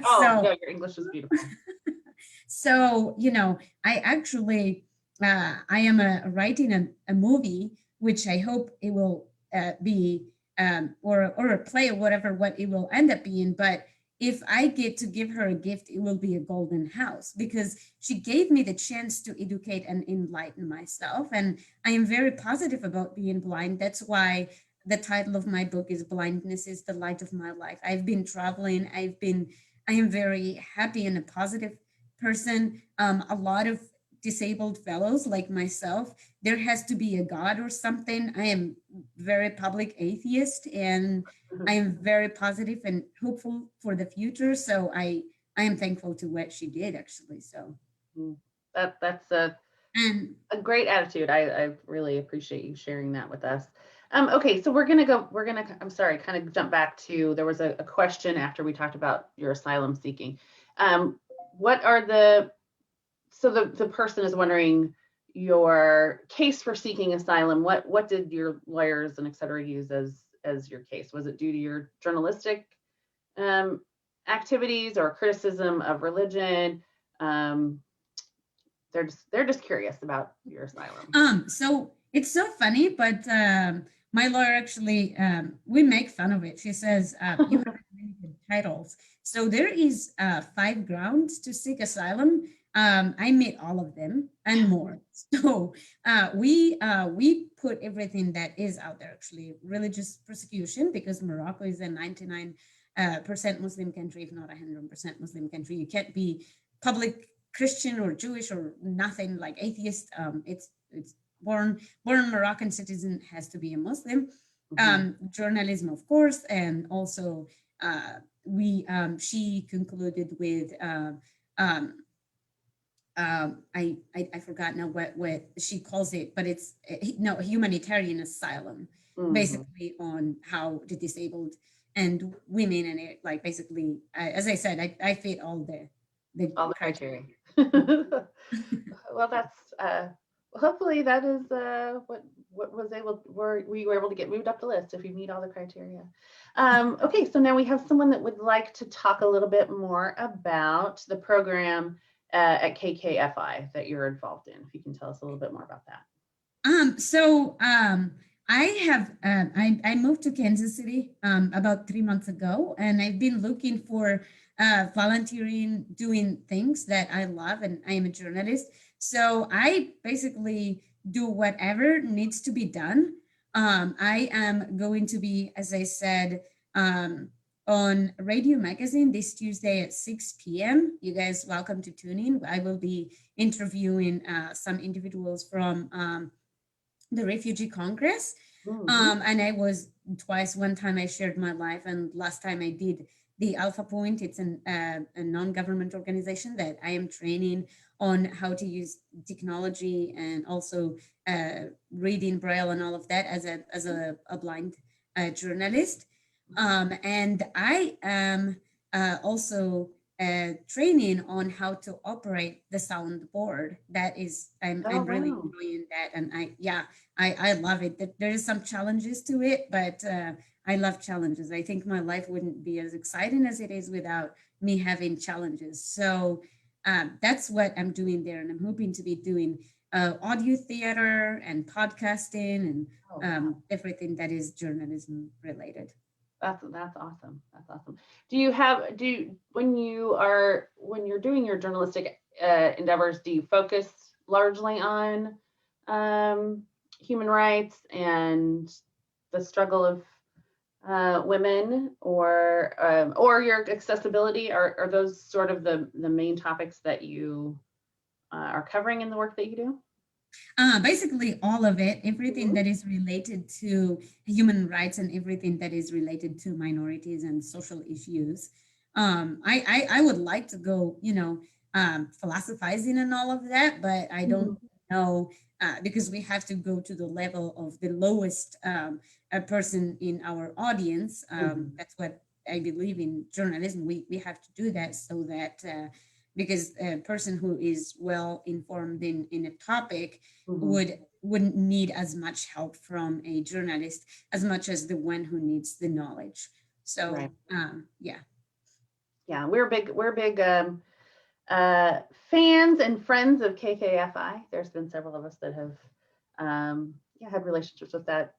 No, your English is beautiful. So, I actually, I am writing a movie, which I hope it will be, or a play or whatever, what it will end up being. But if I get to give her a gift, it will be a golden house, because she gave me the chance to educate and enlighten myself. And I am very positive about being blind. That's why the title of my book is Blindness is the Light of My Life. I've been traveling. I am very happy and a positive person. A lot of disabled fellows like myself, there has to be a God or something. I am very public atheist, and I am very positive and hopeful for the future. So I I am thankful to what she did actually. So, That's and a great attitude. I really appreciate you sharing that with us. Okay, so I'm sorry, kind of jump back to, there was a question after we talked about your asylum seeking. What are the person is wondering your case for seeking asylum. What did your lawyers and et cetera use as your case? Was it due to your journalistic activities or criticism of religion? They're just curious about your asylum. So it's so funny, but my lawyer actually, we make fun of it. She says, you have really good titles. So there is 5 grounds to seek asylum. I met all of them and more. So we put everything that is out there, actually. Religious persecution, because Morocco is a 99% Muslim country, if not 100% Muslim country. You can't be public Christian or Jewish or nothing, like atheist. It's born Moroccan citizen has to be a Muslim. Journalism, of course, and also she concluded with I forgot now what she calls it, but it's no, humanitarian asylum, basically on how the disabled and women and it, like basically, as I said, I fit all the criteria. Well, that's hopefully that is what was able, we were able to get moved up the list if you meet all the criteria. Okay, so now we have someone that would like to talk a little bit more about the program at KKFI that you're involved in. If you can tell us a little bit more about that. So I have I moved to Kansas City about 3 months ago, and I've been looking for volunteering, doing things that I love, and I am a journalist. So I basically do whatever needs to be done. I am going to be, as I said, on Radio Magazine this Tuesday at 6 p.m. You guys welcome to tune in. I will be interviewing some individuals from the Refugee Congress. And I was twice. One time I shared my life, and last time I did the Alpha Point. It's a non-government organization that I am training on how to use technology and also reading Braille and all of that as a blind journalist. And I am also training on how to operate the soundboard. That is, I'm really enjoying that, and I love it. There is some challenges to it, but I love challenges. I think my life wouldn't be as exciting as it is without me having challenges. So that's what I'm doing there, and I'm hoping to be doing audio theater and podcasting and everything that is journalism related. That's awesome. That's awesome. When you're doing your journalistic endeavors, do you focus largely on human rights and the struggle of women, or your accessibility? Are those sort of the main topics that you are covering in the work that you do? Basically all of it, everything that is related to human rights and everything that is related to minorities and social issues. I would like to go, philosophizing and all of that, but I don't know, because we have to go to the level of the lowest person in our audience. That's what I believe in journalism. We have to do that so that because a person who is well informed in a topic wouldn't need as much help from a journalist as much as the one who needs the knowledge. So right. Yeah, we're big fans and friends of KKFI. There's been several of us that have had relationships with that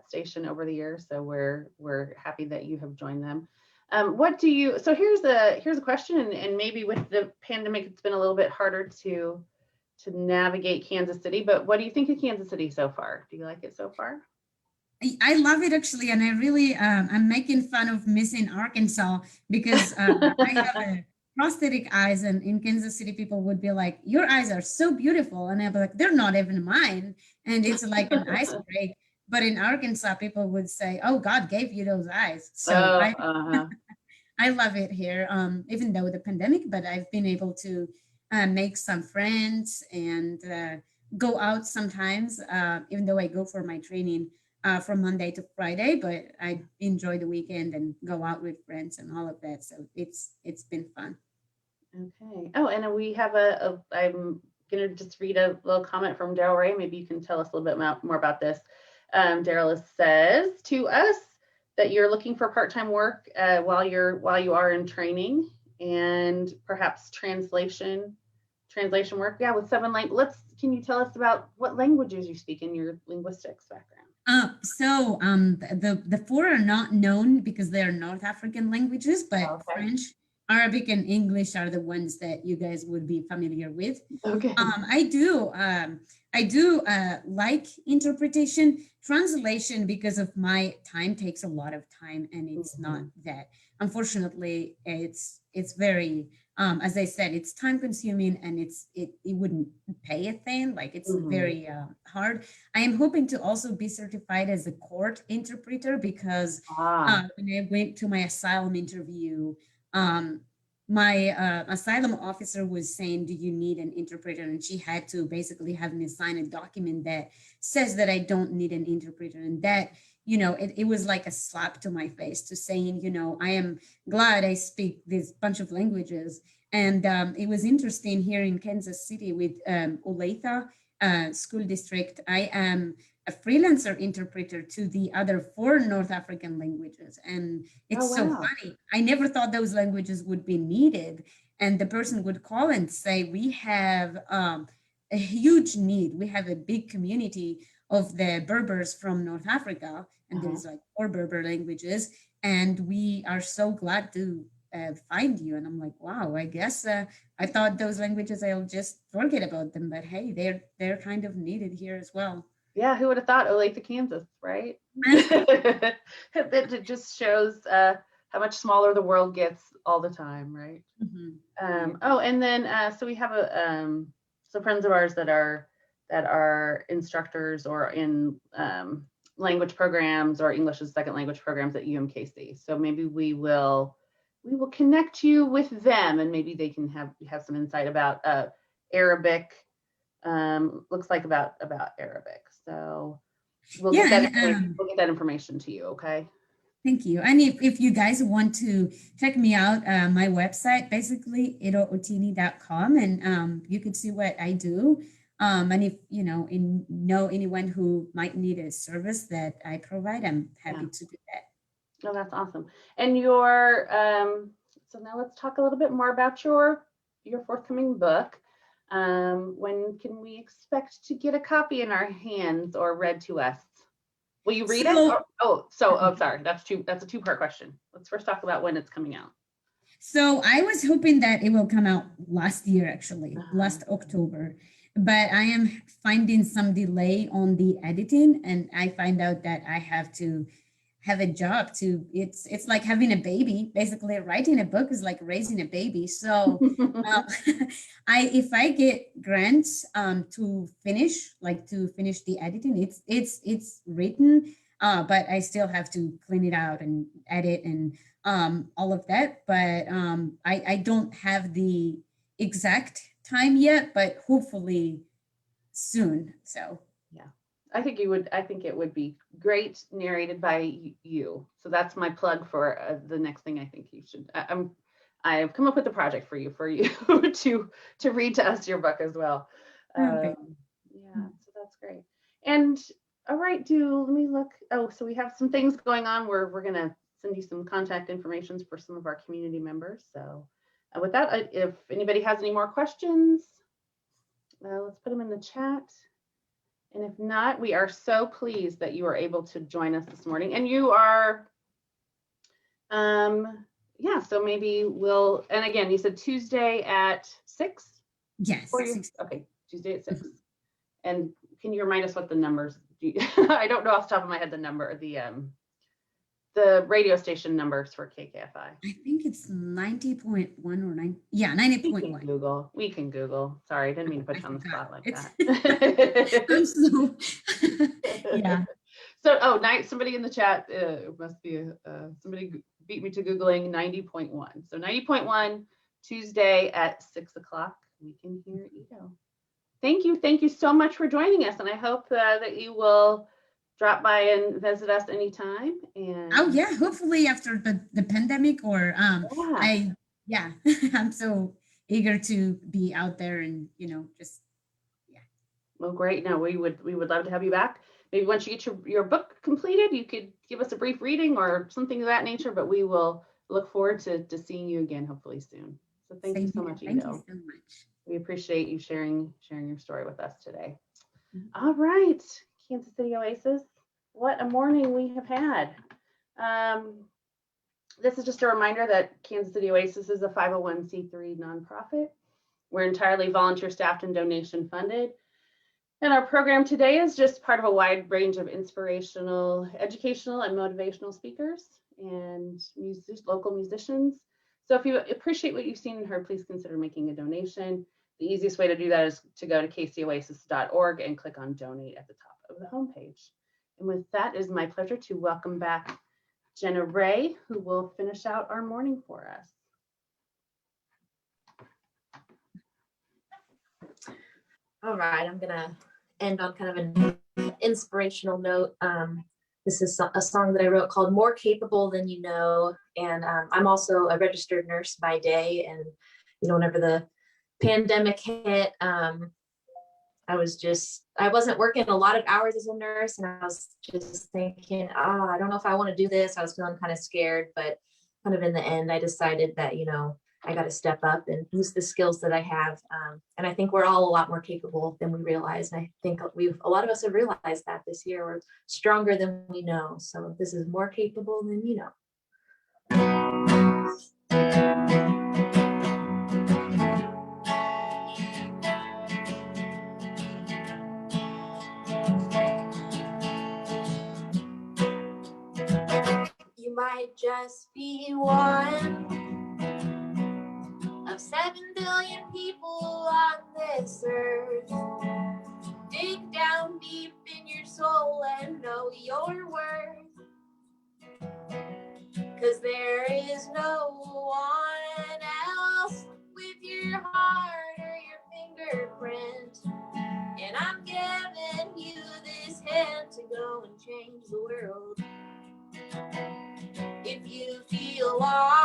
station over the years, so we're happy that you have joined them. So here's a question, and maybe with the pandemic it's been a little bit harder to navigate Kansas City, but what do you think of Kansas City so far? Do you like it so far? I love it actually, and I really I'm making fun of missing Arkansas because I have a prosthetic eyes, and in Kansas City people would be like, your eyes are so beautiful, and I'd be like, they're not even mine, and it's like an ice break. But in Arkansas people would say, oh, God gave you those eyes. So I love it here. Even though the pandemic, but I've been able to make some friends and go out sometimes. Even though I go for my training from Monday to Friday, but I enjoy the weekend and go out with friends and all of that. So it's been fun. Okay. Oh, and we have I'm going to just read a little comment from Daryl Ray. Maybe you can tell us a little bit more about this. Daryl says to us that you're looking for part-time work while you are in training, and perhaps translation work. Yeah, with 7 languages. Can you tell us about what languages you speak in your linguistics background? The 4 are not known because they're North African languages, but Okay. French, Arabic, and English are the ones that you guys would be familiar with. Okay. I do like interpretation. Translation, because of my time, takes a lot of time, and it's not that. Unfortunately, it's very as I said, it's time consuming, and it wouldn't pay a thing. Like, it's very hard. I am hoping to also be certified as a court interpreter because when I went to my asylum interview, my asylum officer was saying, do you need an interpreter? And she had to basically have me sign a document that says that I don't need an interpreter. And that, it was like a slap to my face to saying, I am glad I speak this bunch of languages. And it was interesting here in Kansas City with Olathe School District. I am a freelancer interpreter to the other 4 North African languages. And it's so funny. I never thought those languages would be needed. And the person would call and say, we have a huge need. We have a big community of the Berbers from North Africa. And there's like 4 Berber languages. And we are so glad to find you. And I'm like, wow, I guess I thought those languages, I'll just forget about them. But hey, they're kind of needed here as well. Yeah, who would have thought Olathe, Kansas, right? It just shows how much smaller the world gets all the time, right? And then so we have some friends of ours that are instructors or in language programs or English as a second language programs at UMKC. So maybe we will connect you with them, and maybe they can have some insight about Arabic. Looks like about Arabic. So we'll get that information to you. Okay. Thank you. And if you guys want to check me out, my website, basically ittotini.com, and you can see what I do. And if know anyone who might need a service that I provide, I'm happy to do that. Oh, that's awesome. And your so now let's talk a little bit more about your forthcoming book. When can we expect to get a copy in our hands or read to us? Will you read it? Sorry, that's a 2-part question. Let's first talk about when it's coming out. So I was hoping that it will come out last year, actually, last October, but I am finding some delay on the editing, and I find out that I have to have a job to, it's like having a baby. Basically, writing a book is like raising a baby. So if I get grants to finish the editing, it's written, but I still have to clean it out and edit and all of that. But I don't have the exact time yet, but hopefully soon. So yeah, I think it would be great narrated by you. So that's my plug for the next thing I think you should. I've come up with a project for you to read to us your book as well. Okay. Yeah, so that's great. And all right, let me look. Oh, so we have some things going on where we're gonna send you some contact information for some of our community members. So with that, if anybody has any more questions, let's put them in the chat. And if not, we are so pleased that you are able to join us this morning. And you are, so maybe and again, you said Tuesday at 6? Yes. Okay, Tuesday at 6. And can you remind us what the numbers, I don't know off the top of my head the number, the radio station numbers for KKFI. I think it's 90.1 or 9. Yeah, 90.1. We can Google. Sorry, I didn't mean to put you on the spot like that. I'm so, yeah. So, somebody in the chat, it must be somebody beat me to Googling 90.1. So 90.1 Tuesday at 6 o'clock, we can hear Itto. Thank you so much for joining us, and I hope that you will drop by and visit us anytime. And oh yeah, hopefully after the pandemic, or yeah. I'm so eager to be out there and just Well, great. No, we would love to have you back. Maybe once you get your book completed, you could give us a brief reading or something of that nature, but we will look forward to seeing you again hopefully soon. So thank you so much, Thank you Itto. so much. We appreciate you sharing your story with us today. All right, Kansas City Oasis, what a morning we have had. This is just a reminder that Kansas City Oasis is a 501c3 nonprofit. We're entirely volunteer staffed and donation funded. And our program today is just part of a wide range of inspirational, educational, and motivational speakers and local musicians. So if you appreciate what you've seen and heard, please consider making a donation. The easiest way to do that is to go to kcoasis.org and click on donate at the top of the homepage. And with that, it is my pleasure to welcome back Jenna Ray, who will finish out our morning for us. All right, I'm gonna end on kind of an inspirational note. This is a song that I wrote called More Capable Than You Know. And I'm also a registered nurse by day. And, whenever the pandemic hit, I wasn't working a lot of hours as a nurse. And I was just thinking, I don't know if I want to do this. I was feeling kind of scared, but kind of in the end, I decided that, I got to step up and use the skills that I have. And I think we're all a lot more capable than we realize. And I think a lot of us have realized that this year. We're stronger than we know. So this is more capable than you know. You might just be one of 7 billion people on this earth. Dig down deep in your soul and know your worth. 'Cause there is no one else with your heart or your fingerprint. And I'm giving you this hand to go and change the world. If you feel lost,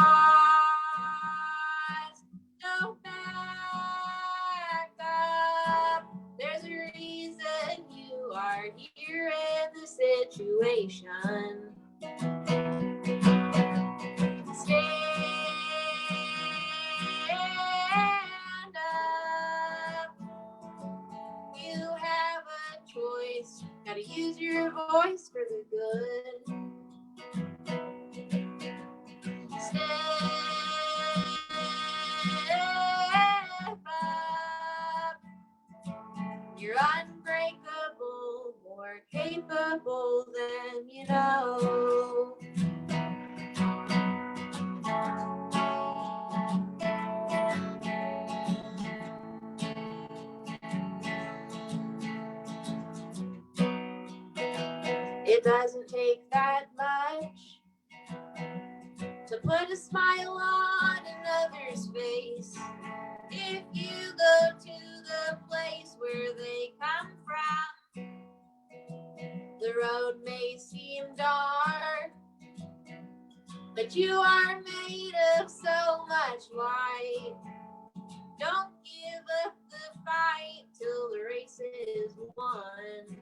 don't back up. There's a reason you are here in the situation. Stand up. You have a choice. Gotta use your voice for the good. Step up. You're unbreakable, more capable than you know. It doesn't take that much to put a smile on another's face. If you go to the place where they come from, the road may seem dark, but you are made of so much light. Don't give up the fight till the race is won.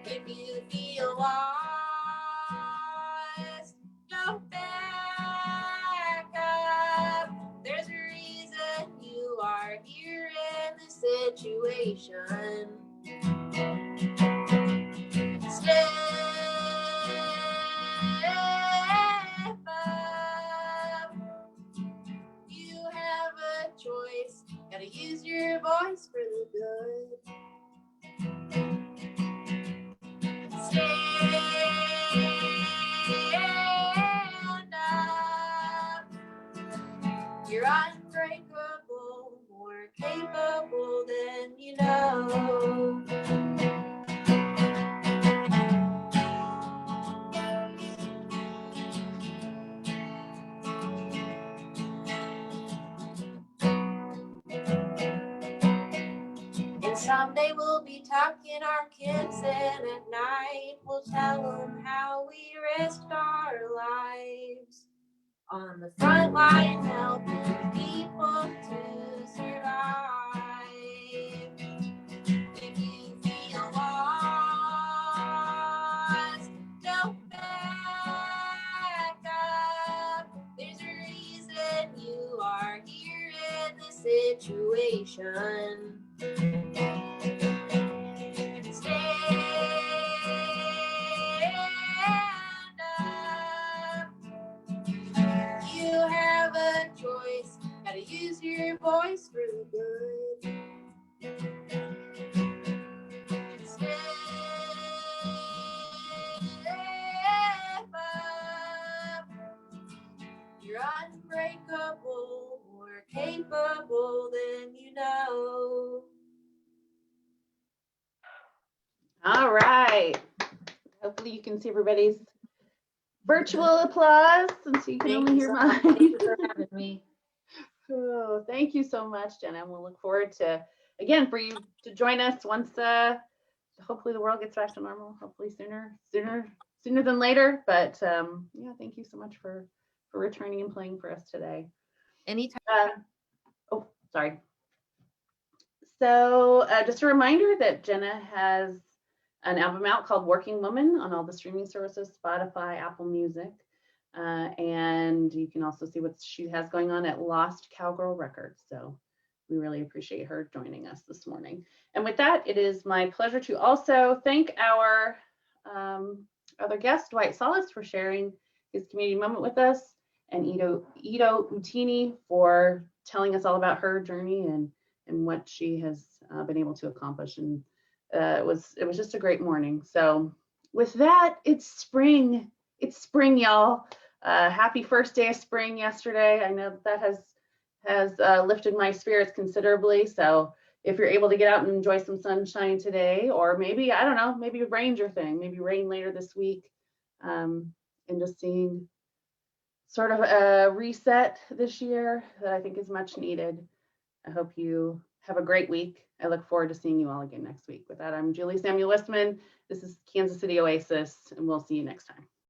If you feel lost, don't back up. There's a reason you are here in the situation. Step up. You have a choice. Gotta use your voice for the good. Stand up. You're unbreakable, more capable than you know. Someday we'll be talking our kids, and at night we'll tell them how we risked our lives on the front line, helping people to survive. If you feel lost, don't back up. There's a reason you are here in this situation. Stand up. You have a choice. Gotta use your voice for good. Step up. You're unbreakable, more capable than you know. All right. Hopefully you can see everybody's virtual applause since you can only hear mine. Thank you for having me. Oh, thank you so much, Jenna. And we'll look forward to, again, for you to join us once hopefully the world gets back to normal, hopefully sooner than later. But yeah, thank you so much for returning and playing for us today. Anytime. Oh, sorry. So just a reminder that Jenna has an album out called Working Woman on all the streaming services, Spotify, Apple Music. And you can also see what she has going on at Lost Cowgirl Records. So we really appreciate her joining us this morning. And with that, it is my pleasure to also thank our other guest, Dwight Solis, for sharing his community moment with us, and Itto Outini for telling us all about her journey and what she has been able to accomplish. And it was just a great morning. So with that, it's spring. It's spring, y'all. Happy first day of spring yesterday. I know that has lifted my spirits considerably. So if you're able to get out and enjoy some sunshine today, or maybe, I don't know, maybe rain's your thing, maybe rain later this week, and just seeing sort of a reset this year that I think is much needed. I hope you have a great week. I look forward to seeing you all again next week. With that, I'm Julie Samuel Westman. This is Kansas City Oasis, and we'll see you next time.